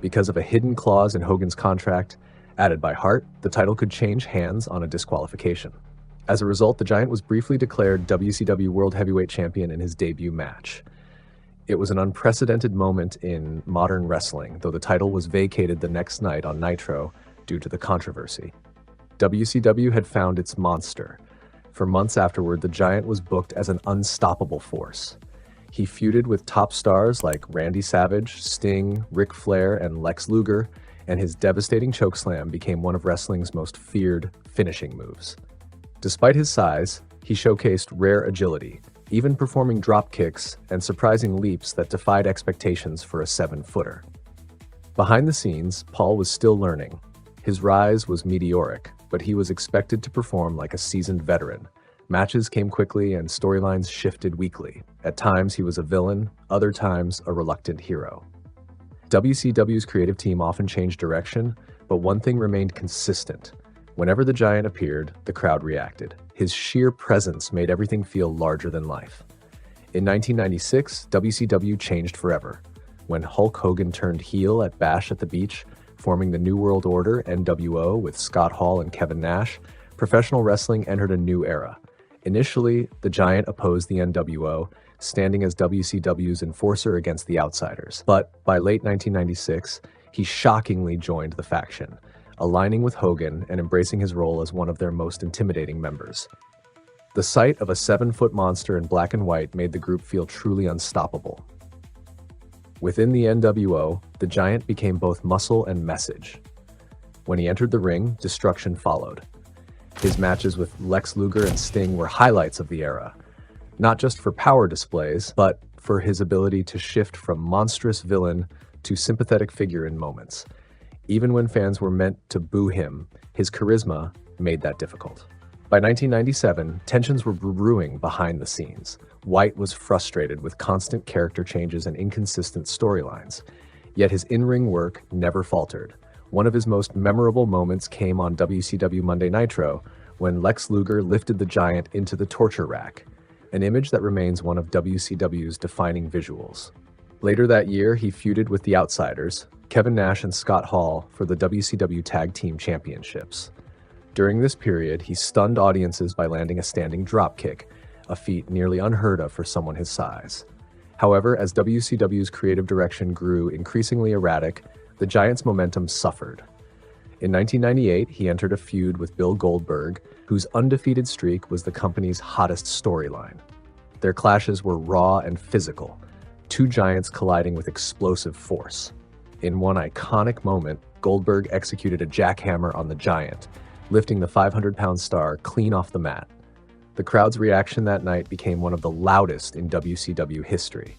Because of a hidden clause in Hogan's contract, added by Hart, the title could change hands on a disqualification. As a result, the Giant was briefly declared WCW World Heavyweight Champion in his debut match. It was an unprecedented moment in modern wrestling, though the title was vacated the next night on Nitro due to the controversy. WCW had found its monster. For months afterward, the Giant was booked as an unstoppable force. He feuded with top stars like Randy Savage, Sting, Ric Flair, and Lex Luger, and his devastating chokeslam became one of wrestling's most feared finishing moves. Despite his size, he showcased rare agility, even performing drop kicks and surprising leaps that defied expectations for a 7-footer. Behind the scenes, Paul was still learning. His rise was meteoric, but he was expected to perform like a seasoned veteran. Matches came quickly and storylines shifted weekly. At times he was a villain, other times a reluctant hero. WCW's creative team often changed direction, but one thing remained consistent. Whenever the Giant appeared, the crowd reacted. His sheer presence made everything feel larger than life. In 1996, WCW changed forever. When Hulk Hogan turned heel at Bash at the Beach, forming the New World Order, NWO, with Scott Hall and Kevin Nash, professional wrestling entered a new era. Initially, the Giant opposed the NWO, standing as WCW's enforcer against the outsiders. But by late 1996, he shockingly joined the faction, aligning with Hogan and embracing his role as one of their most intimidating members. The sight of a 7-foot monster in black and white made the group feel truly unstoppable. Within the NWO, the Giant became both muscle and message. When he entered the ring, destruction followed. His matches with Lex Luger and Sting were highlights of the era, not just for power displays, but for his ability to shift from monstrous villain to sympathetic figure in moments. Even when fans were meant to boo him, his charisma made that difficult. By 1997, tensions were brewing behind the scenes. Wight was frustrated with constant character changes and inconsistent storylines, yet his in-ring work never faltered. One of his most memorable moments came on WCW Monday Nitro when Lex Luger lifted the Giant into the torture rack, an image that remains one of WCW's defining visuals. Later that year, he feuded with the Outsiders, Kevin Nash and Scott Hall, for the WCW Tag Team Championships. During this period, he stunned audiences by landing a standing dropkick, a feat nearly unheard of for someone his size. However, as WCW's creative direction grew increasingly erratic, the Giant's momentum suffered. In 1998, he entered a feud with Bill Goldberg, whose undefeated streak was the company's hottest storyline. Their clashes were raw and physical, two giants colliding with explosive force. In one iconic moment, Goldberg executed a jackhammer on the Giant, lifting the 500-pound star clean off the mat. The crowd's reaction that night became one of the loudest in WCW history.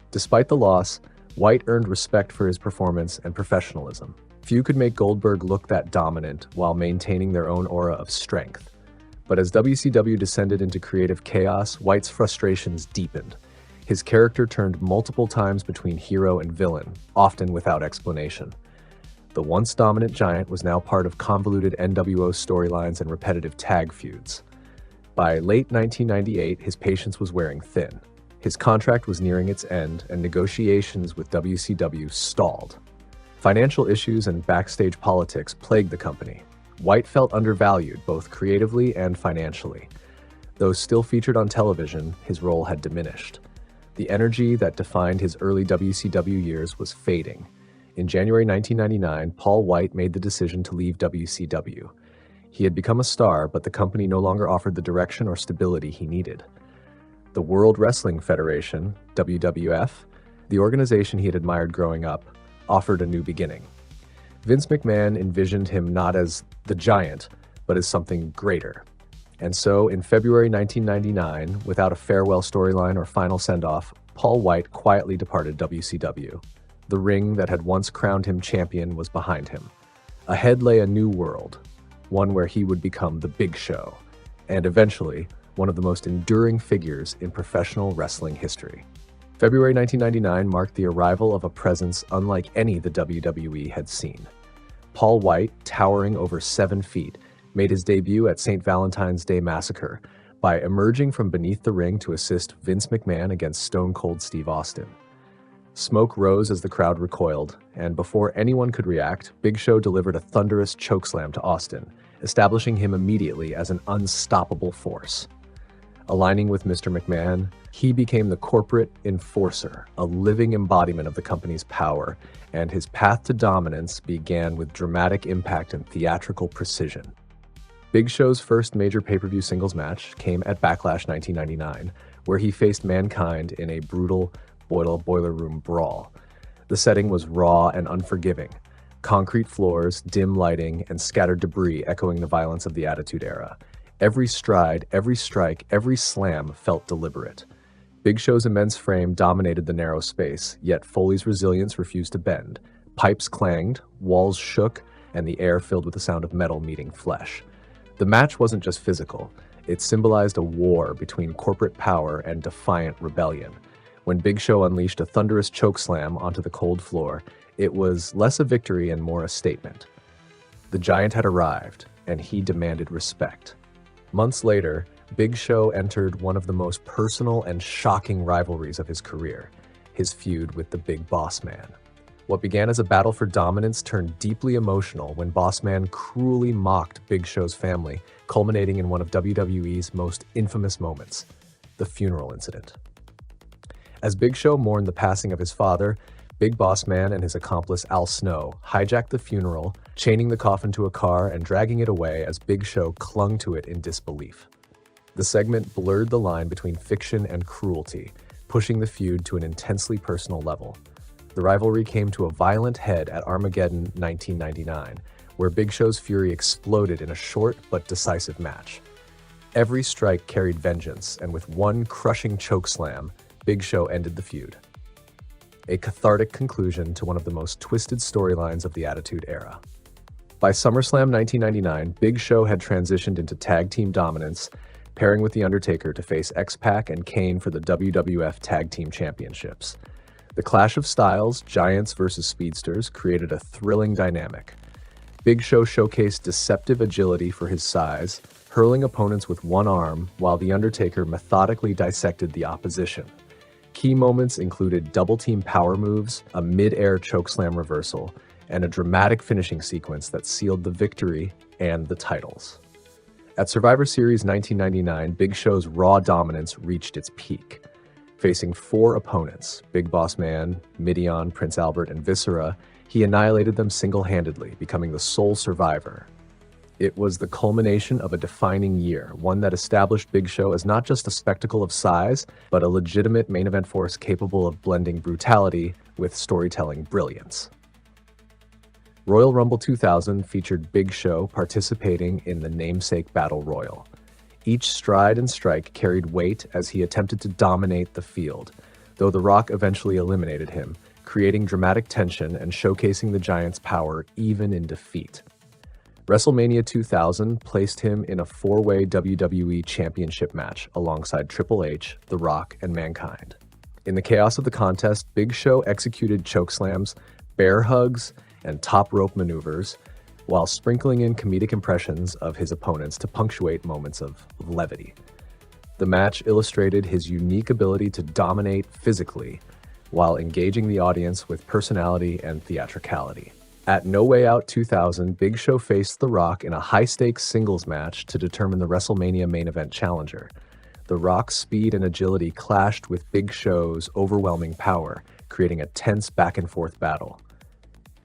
Despite the loss, Wight earned respect for his performance and professionalism. Few could make Goldberg look that dominant while maintaining their own aura of strength. But as WCW descended into creative chaos, Wight's frustrations deepened. His character turned multiple times between hero and villain, often without explanation. The once dominant Giant was now part of convoluted NWO storylines and repetitive tag feuds. By late 1998, his patience was wearing thin. His contract was nearing its end, and negotiations with WCW stalled. Financial issues and backstage politics plagued the company. Wight felt undervalued both creatively and financially. Though still featured on television, his role had diminished. The energy that defined his early WCW years was fading. In January 1999, Paul Wight made the decision to leave WCW. He had become a star, but the company no longer offered the direction or stability he needed. The World Wrestling Federation, WWF, the organization he had admired growing up, offered a new beginning. Vince McMahon envisioned him not as the Giant, but as something greater. And so, in February 1999, without a farewell storyline or final send-off, Paul Wight quietly departed WCW. The ring that had once crowned him champion was behind him. Ahead lay a new world, one where he would become the Big Show, and eventually, one of the most enduring figures in professional wrestling history. February 1999 marked the arrival of a presence unlike any the WWE had seen. Paul Wight, towering over 7 feet, made his debut at St. Valentine's Day Massacre by emerging from beneath the ring to assist Vince McMahon against Stone Cold Steve Austin. Smoke rose as the crowd recoiled, and before anyone could react, Big Show delivered a thunderous chokeslam to Austin, establishing him immediately as an unstoppable force. Aligning with Mr. McMahon, he became the corporate enforcer, a living embodiment of the company's power, and his path to dominance began with dramatic impact and theatrical precision. Big Show's first major pay-per-view singles match came at Backlash 1999, where he faced Mankind in a brutal boiler room brawl. The setting was raw and unforgiving. Concrete floors, dim lighting, and scattered debris echoing the violence of the Attitude Era. Every stride, every strike, every slam felt deliberate. Big Show's immense frame dominated the narrow space, yet Foley's resilience refused to bend. Pipes clanged, walls shook, and the air filled with the sound of metal meeting flesh. The match wasn't just physical. It symbolized a war between corporate power and defiant rebellion. When Big Show unleashed a thunderous chokeslam onto the cold floor, it was less a victory and more a statement. The giant had arrived, and he demanded respect. Months later, Big Show entered one of the most personal and shocking rivalries of his career, his feud with the Big Boss Man. What began as a battle for dominance turned deeply emotional when Boss Man cruelly mocked Big Show's family, culminating in one of WWE's most infamous moments, the funeral incident. As Big Show mourned the passing of his father, Big Boss Man and his accomplice Al Snow hijacked the funeral, chaining the coffin to a car and dragging it away as Big Show clung to it in disbelief. The segment blurred the line between fiction and cruelty, pushing the feud to an intensely personal level. The rivalry came to a violent head at Armageddon 1999, where Big Show's fury exploded in a short but decisive match. Every strike carried vengeance, and with one crushing chokeslam, Big Show ended the feud. A cathartic conclusion to one of the most twisted storylines of the Attitude Era. By SummerSlam 1999, Big Show had transitioned into tag team dominance, pairing with The Undertaker to face X-Pac and Kane for the WWF Tag Team Championships. The clash of styles, giants versus speedsters, created a thrilling dynamic. Big Show showcased deceptive agility for his size, hurling opponents with one arm, while The Undertaker methodically dissected the opposition. Key moments included double-team power moves, a mid-air chokeslam reversal, and a dramatic finishing sequence that sealed the victory and the titles. At Survivor Series 1999, Big Show's Raw dominance reached its peak. Facing 4 opponents, Big Boss Man, Mideon, Prince Albert, and Viscera, he annihilated them single-handedly, becoming the sole survivor. It was the culmination of a defining year, one that established Big Show as not just a spectacle of size, but a legitimate main event force capable of blending brutality with storytelling brilliance. Royal Rumble 2000 featured Big Show participating in the namesake Battle Royal. Each stride and strike carried weight as he attempted to dominate the field, though The Rock eventually eliminated him, creating dramatic tension and showcasing the Giant's power even in defeat. WrestleMania 2000 placed him in a 4-way WWE Championship match alongside Triple H, The Rock, and Mankind. In the chaos of the contest, Big Show executed chokeslams, bear hugs, and top rope maneuvers, while sprinkling in comedic impressions of his opponents to punctuate moments of levity. The match illustrated his unique ability to dominate physically, while engaging the audience with personality and theatricality. At No Way Out 2000, Big Show faced The Rock in a high-stakes singles match to determine the WrestleMania main event challenger. The Rock's speed and agility clashed with Big Show's overwhelming power, creating a tense back-and-forth battle.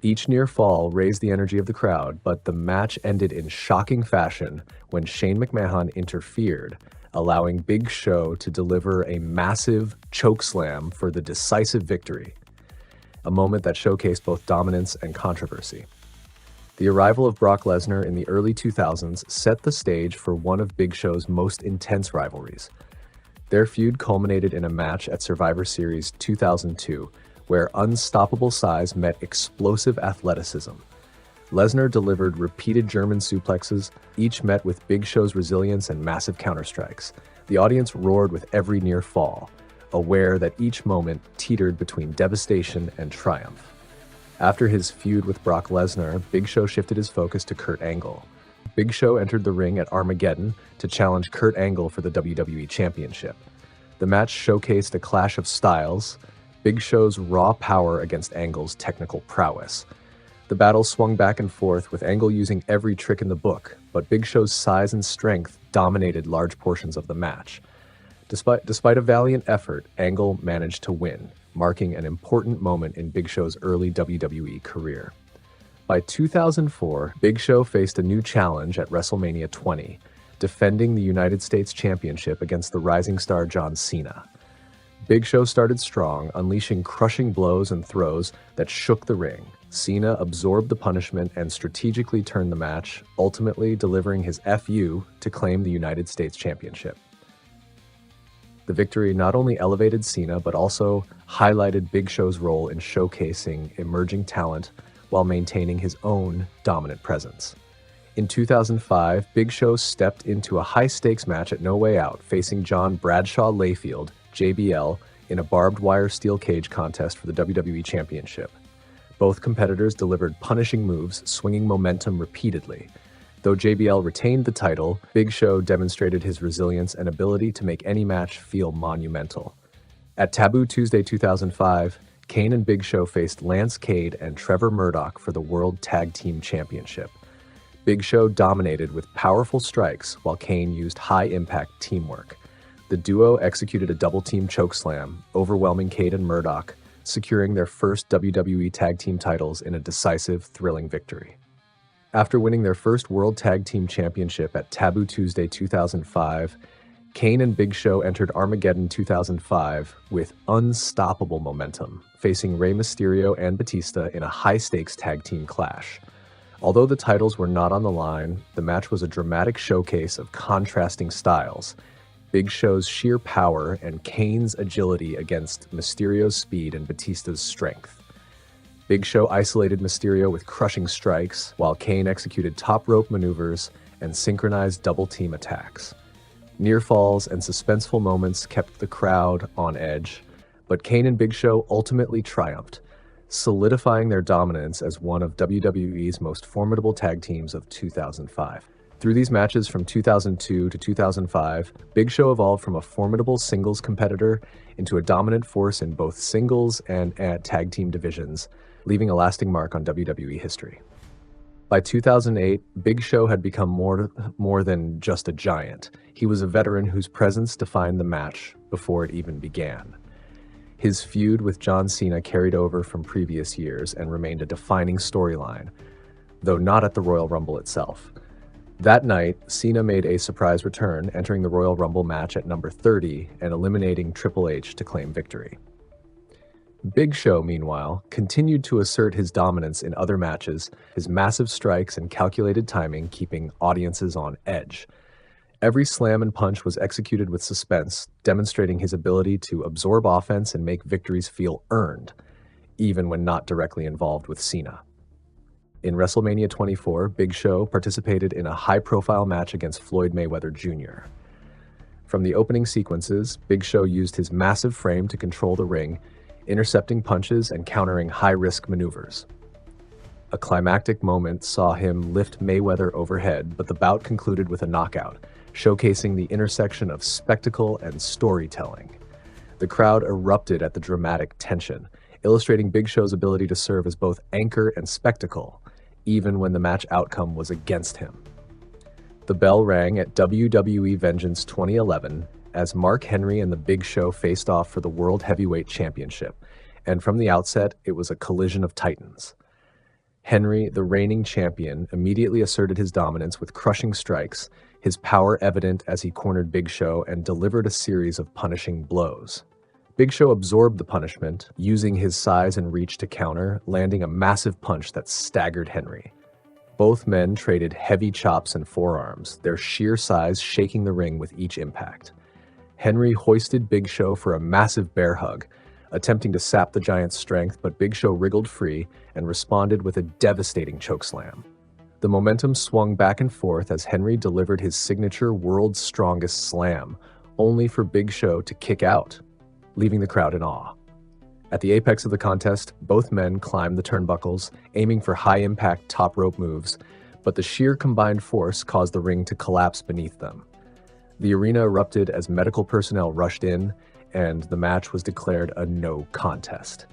Each near fall raised the energy of the crowd, but the match ended in shocking fashion when Shane McMahon interfered, allowing Big Show to deliver a massive chokeslam for the decisive victory, a moment that showcased both dominance and controversy. The arrival of Brock Lesnar in the early 2000s set the stage for one of Big Show's most intense rivalries. Their feud culminated in a match at Survivor Series 2002, where unstoppable size met explosive athleticism. Lesnar delivered repeated German suplexes, each met with Big Show's resilience and massive counterstrikes. The audience roared with every near fall, aware that each moment teetered between devastation and triumph. After his feud with Brock Lesnar, Big Show shifted his focus to Kurt Angle. Big Show entered the ring at Armageddon to challenge Kurt Angle for the WWE Championship. The match showcased a clash of styles, Big Show's raw power against Angle's technical prowess. The battle swung back and forth, with Angle using every trick in the book, but Big Show's size and strength dominated large portions of the match. Despite a valiant effort, Angle managed to win, marking an important moment in Big Show's early WWE career. By 2004, Big Show faced a new challenge at WrestleMania 20, defending the United States Championship against the rising star John Cena. Big Show started strong, unleashing crushing blows and throws that shook the ring. Cena absorbed the punishment and strategically turned the match, ultimately delivering his FU to claim the United States Championship. The victory not only elevated Cena, but also highlighted Big Show's role in showcasing emerging talent while maintaining his own dominant presence. In 2005, Big Show stepped into a high-stakes match at No Way Out, facing John Bradshaw Layfield, JBL, in a barbed wire steel cage contest for the WWE Championship. Both competitors delivered punishing moves, swinging momentum repeatedly. Though JBL retained the title, Big Show demonstrated his resilience and ability to make any match feel monumental. At Taboo Tuesday 2005, Kane and Big Show faced Lance Cade and Trevor Murdoch for the World Tag Team Championship. Big Show dominated with powerful strikes, while Kane used high-impact teamwork. The duo executed a double-team chokeslam, overwhelming Cade and Murdoch, securing their first WWE Tag Team titles in a decisive, thrilling victory. After winning their first World Tag Team Championship at Taboo Tuesday 2005, Kane and Big Show entered Armageddon 2005 with unstoppable momentum, facing Rey Mysterio and Batista in a high-stakes tag team clash. Although the titles were not on the line, the match was a dramatic showcase of contrasting styles, Big Show's sheer power and Kane's agility against Mysterio's speed and Batista's strength. Big Show isolated Mysterio with crushing strikes, while Kane executed top rope maneuvers and synchronized double-team attacks. Near falls and suspenseful moments kept the crowd on edge, but Kane and Big Show ultimately triumphed, solidifying their dominance as one of WWE's most formidable tag teams of 2005. Through these matches from 2002 to 2005, Big Show evolved from a formidable singles competitor into a dominant force in both singles and tag team divisions, leaving a lasting mark on WWE history. By 2008, Big Show had become more than just a giant. He was a veteran whose presence defined the match before it even began. His feud with John Cena carried over from previous years and remained a defining storyline, though not at the Royal Rumble itself. That night, Cena made a surprise return, entering the Royal Rumble match at number 30 and eliminating Triple H to claim victory. Big Show, meanwhile, continued to assert his dominance in other matches, his massive strikes and calculated timing keeping audiences on edge. Every slam and punch was executed with suspense, demonstrating his ability to absorb offense and make victories feel earned, even when not directly involved with Cena. In WrestleMania 24, Big Show participated in a high-profile match against Floyd Mayweather Jr. From the opening sequences, Big Show used his massive frame to control the ring, intercepting punches and countering high-risk maneuvers. A climactic moment saw him lift Mayweather overhead, but the bout concluded with a knockout, showcasing the intersection of spectacle and storytelling. The crowd erupted at the dramatic tension, illustrating Big Show's ability to serve as both anchor and spectacle, even when the match outcome was against him. The bell rang at WWE Vengeance 2011 as Mark Henry and the Big Show faced off for the World Heavyweight Championship, and from the outset, it was a collision of titans. Henry, the reigning champion, immediately asserted his dominance with crushing strikes, his power evident as he cornered Big Show and delivered a series of punishing blows. Big Show absorbed the punishment, using his size and reach to counter, landing a massive punch that staggered Henry. Both men traded heavy chops and forearms, their sheer size shaking the ring with each impact. Henry hoisted Big Show for a massive bear hug, attempting to sap the giant's strength, but Big Show wriggled free and responded with a devastating chokeslam. The momentum swung back and forth as Henry delivered his signature world's strongest slam, only for Big Show to kick out, leaving the crowd in awe. At the apex of the contest, both men climbed the turnbuckles, aiming for high-impact top rope moves, but the sheer combined force caused the ring to collapse beneath them. The arena erupted as medical personnel rushed in, and the match was declared a no contest.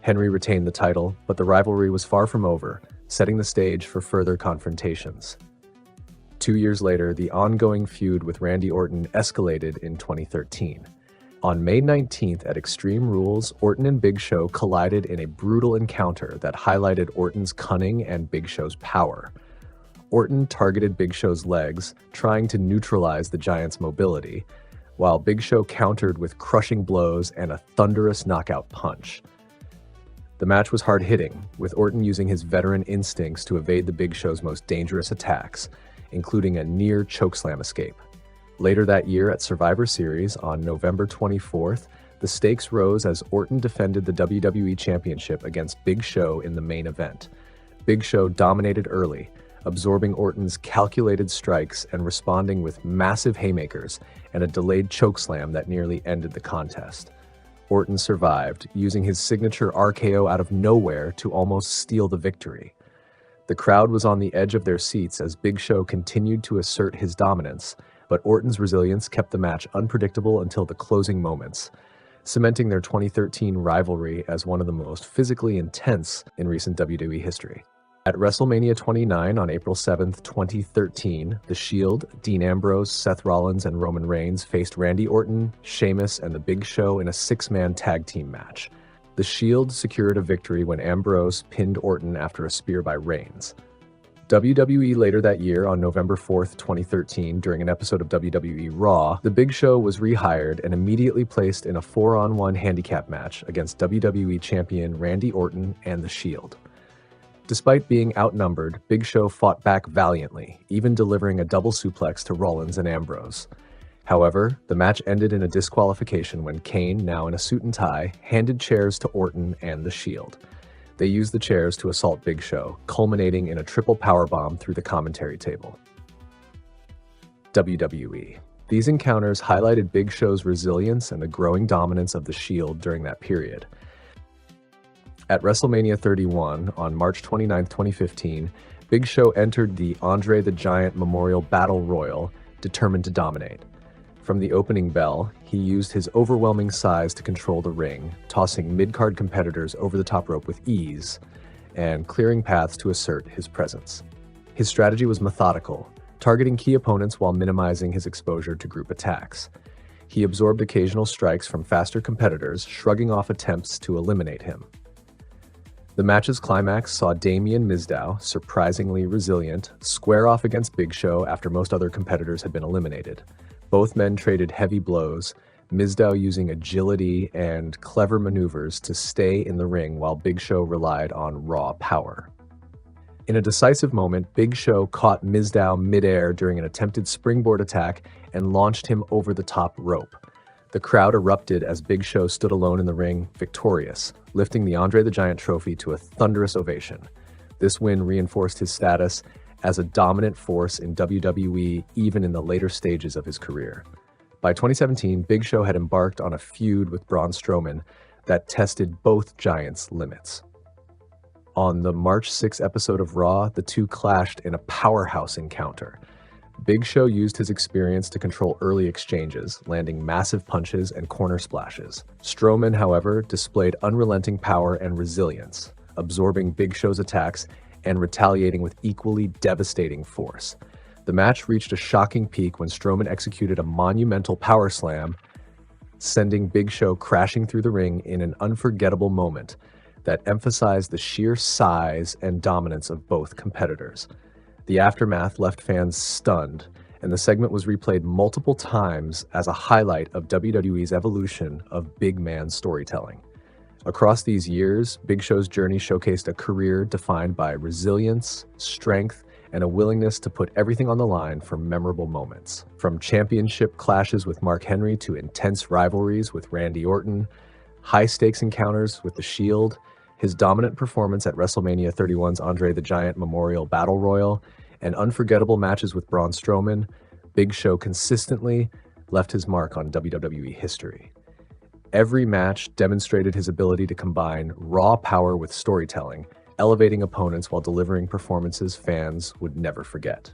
Henry retained the title, but the rivalry was far from over, setting the stage for further confrontations. 2 years later, the ongoing feud with Randy Orton escalated in 2013. On May 19th at Extreme Rules, Orton and Big Show collided in a brutal encounter that highlighted Orton's cunning and Big Show's power. Orton targeted Big Show's legs, trying to neutralize the Giant's mobility, while Big Show countered with crushing blows and a thunderous knockout punch. The match was hard-hitting, with Orton using his veteran instincts to evade the Big Show's most dangerous attacks, including a near chokeslam escape. Later that year at Survivor Series on November 24th, the stakes rose as Orton defended the WWE Championship against Big Show in the main event. Big Show dominated early, absorbing Orton's calculated strikes and responding with massive haymakers and a delayed chokeslam that nearly ended the contest. Orton survived, using his signature RKO out of nowhere to almost steal the victory. The crowd was on the edge of their seats as Big Show continued to assert his dominance, but Orton's resilience kept the match unpredictable until the closing moments, cementing their 2013 rivalry as one of the most physically intense in recent WWE history. At WrestleMania 29 on April 7, 2013, The Shield, Dean Ambrose, Seth Rollins, and Roman Reigns faced Randy Orton, Sheamus, and The Big Show in a six-man tag team match. The Shield secured a victory when Ambrose pinned Orton after a spear by Reigns. WWE later that year, on November 4, 2013, during an episode of WWE Raw, The Big Show was rehired and immediately placed in a 4-on-1 handicap match against WWE Champion Randy Orton and The Shield. Despite being outnumbered, Big Show fought back valiantly, even delivering a double suplex to Rollins and Ambrose. However, the match ended in a disqualification when Kane, now in a suit and tie, handed chairs to Orton and The Shield. They used the chairs to assault Big Show, culminating in a triple powerbomb through the commentary table. WWE. These encounters highlighted Big Show's resilience and the growing dominance of The Shield during that period. At WrestleMania 31 on March 29, 2015, Big Show entered the Andre the Giant Memorial Battle Royal, determined to dominate. From the opening bell, he used his overwhelming size to control the ring, tossing mid-card competitors over the top rope with ease, and clearing paths to assert his presence. His strategy was methodical, targeting key opponents while minimizing his exposure to group attacks. He absorbed occasional strikes from faster competitors, shrugging off attempts to eliminate him. The match's climax saw Damien Mizdow, surprisingly resilient, square off against Big Show after most other competitors had been eliminated. Both men traded heavy blows, Mizdow using agility and clever maneuvers to stay in the ring while Big Show relied on raw power. In a decisive moment, Big Show caught Mizdow midair during an attempted springboard attack and launched him over the top rope. The crowd erupted as Big Show stood alone in the ring, victorious, lifting the Andre the Giant trophy to a thunderous ovation. This win reinforced his status as a dominant force in WWE even in the later stages of his career. By 2017, Big Show had embarked on a feud with Braun Strowman that tested both giants' limits. On the March 6 episode of Raw, the two clashed in a powerhouse encounter. Big Show used his experience to control early exchanges, landing massive punches and corner splashes. Strowman, however, displayed unrelenting power and resilience, absorbing Big Show's attacks and retaliating with equally devastating force. The match reached a shocking peak when Strowman executed a monumental power slam, sending Big Show crashing through the ring in an unforgettable moment that emphasized the sheer size and dominance of both competitors. The aftermath left fans stunned, and the segment was replayed multiple times as a highlight of WWE's evolution of big man storytelling. Across these years, Big Show's journey showcased a career defined by resilience, strength, and a willingness to put everything on the line for memorable moments. From championship clashes with Mark Henry to intense rivalries with Randy Orton, high-stakes encounters with The Shield, his dominant performance at WrestleMania 31's Andre the Giant Memorial Battle Royal, and unforgettable matches with Braun Strowman, Big Show consistently left his mark on WWE history. Every match demonstrated his ability to combine raw power with storytelling, elevating opponents while delivering performances fans would never forget.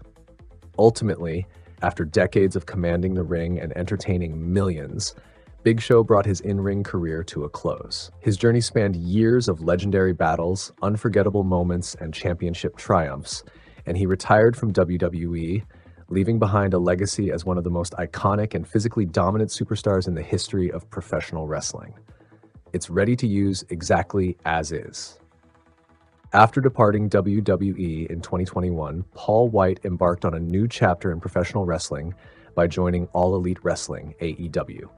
Ultimately, after decades of commanding the ring and entertaining millions, Big Show brought his in-ring career to a close. His journey spanned years of legendary battles, unforgettable moments, and championship triumphs, and he retired from WWE, leaving behind a legacy as one of the most iconic and physically dominant superstars in the history of professional wrestling. It's ready to use exactly as is. After departing WWE in 2021, Paul Wight embarked on a new chapter in professional wrestling by joining All Elite Wrestling, AEW.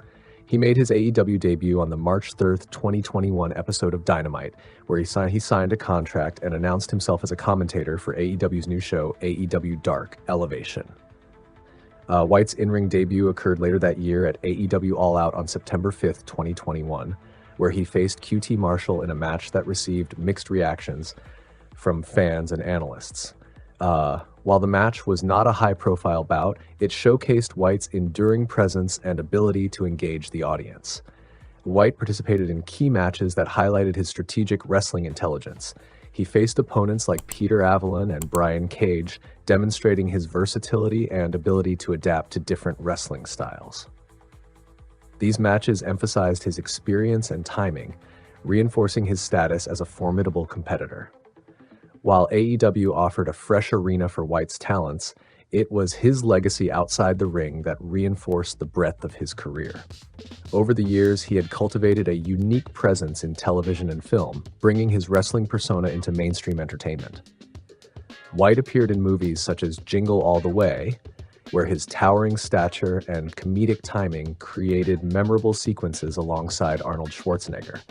He made his AEW debut on the March 3rd, 2021 episode of Dynamite, where he signed a contract and announced himself as a commentator for AEW's new show, AEW Dark Elevation. Wight's in-ring debut occurred later that year at AEW All Out on September 5th, 2021, where he faced QT Marshall in a match that received mixed reactions from fans and analysts. While the match was not a high-profile bout, it showcased Wight's enduring presence and ability to engage the audience. Wight participated in key matches that highlighted his strategic wrestling intelligence. He faced opponents like Peter Avalon and Brian Cage, demonstrating his versatility and ability to adapt to different wrestling styles. These matches emphasized his experience and timing, reinforcing his status as a formidable competitor. While AEW offered a fresh arena for Wight's talents, it was his legacy outside the ring that reinforced the breadth of his career. Over the years, he had cultivated a unique presence in television and film, bringing his wrestling persona into mainstream entertainment. Wight appeared in movies such as Jingle All the Way, where his towering stature and comedic timing created memorable sequences alongside Arnold Schwarzenegger.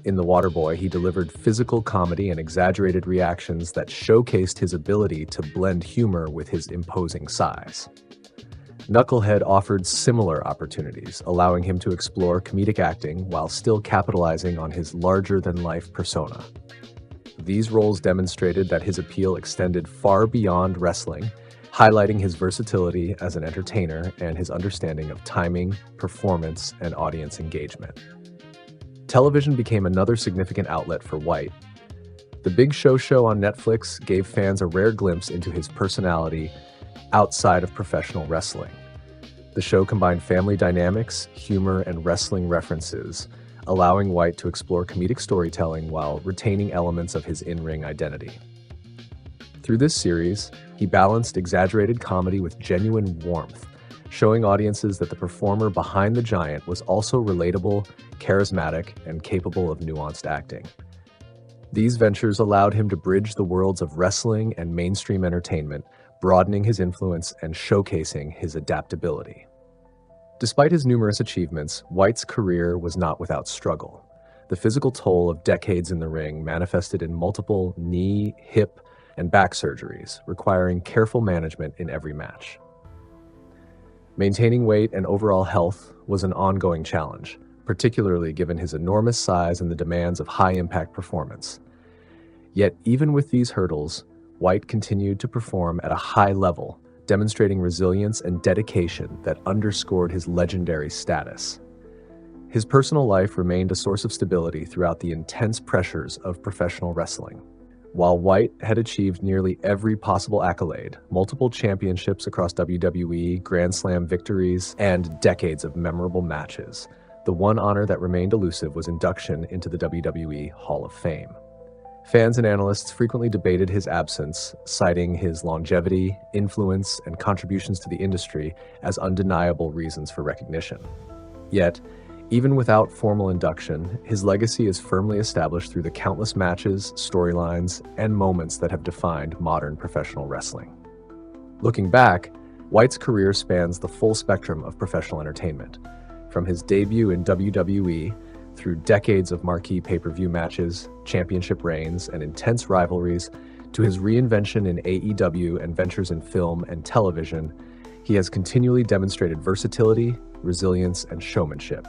In The Waterboy, he delivered physical comedy and exaggerated reactions that showcased his ability to blend humor with his imposing size. Knucklehead offered similar opportunities, allowing him to explore comedic acting while still capitalizing on his larger-than-life persona. These roles demonstrated that his appeal extended far beyond wrestling, highlighting his versatility as an entertainer and his understanding of timing, performance, and audience engagement. Television became another significant outlet for Wight. The Big Show on Netflix gave fans a rare glimpse into his personality outside of professional wrestling. The show combined family dynamics, humor, and wrestling references, allowing Wight to explore comedic storytelling while retaining elements of his in-ring identity. Through this series, he balanced exaggerated comedy with genuine warmth, showing audiences that the performer behind the giant was also relatable, charismatic, and capable of nuanced acting. These ventures allowed him to bridge the worlds of wrestling and mainstream entertainment, broadening his influence and showcasing his adaptability. Despite his numerous achievements, Wight's career was not without struggle. The physical toll of decades in the ring manifested in multiple knee, hip, and back surgeries, requiring careful management in every match. Maintaining weight and overall health was an ongoing challenge, particularly given his enormous size and the demands of high-impact performance. Yet, even with these hurdles, Wight continued to perform at a high level, demonstrating resilience and dedication that underscored his legendary status. His personal life remained a source of stability throughout the intense pressures of professional wrestling. While Wight had achieved nearly every possible accolade, multiple championships across WWE, Grand Slam victories, and decades of memorable matches, the one honor that remained elusive was induction into the WWE Hall of Fame. Fans and analysts frequently debated his absence, citing his longevity, influence, and contributions to the industry as undeniable reasons for recognition. Yet, even without formal induction, his legacy is firmly established through the countless matches, storylines, and moments that have defined modern professional wrestling. Looking back, Wight's career spans the full spectrum of professional entertainment, from his debut in WWE through decades of marquee pay-per-view matches, championship reigns, and intense rivalries, to his reinvention in AEW and ventures in film and television. He has continually demonstrated versatility, resilience, and showmanship.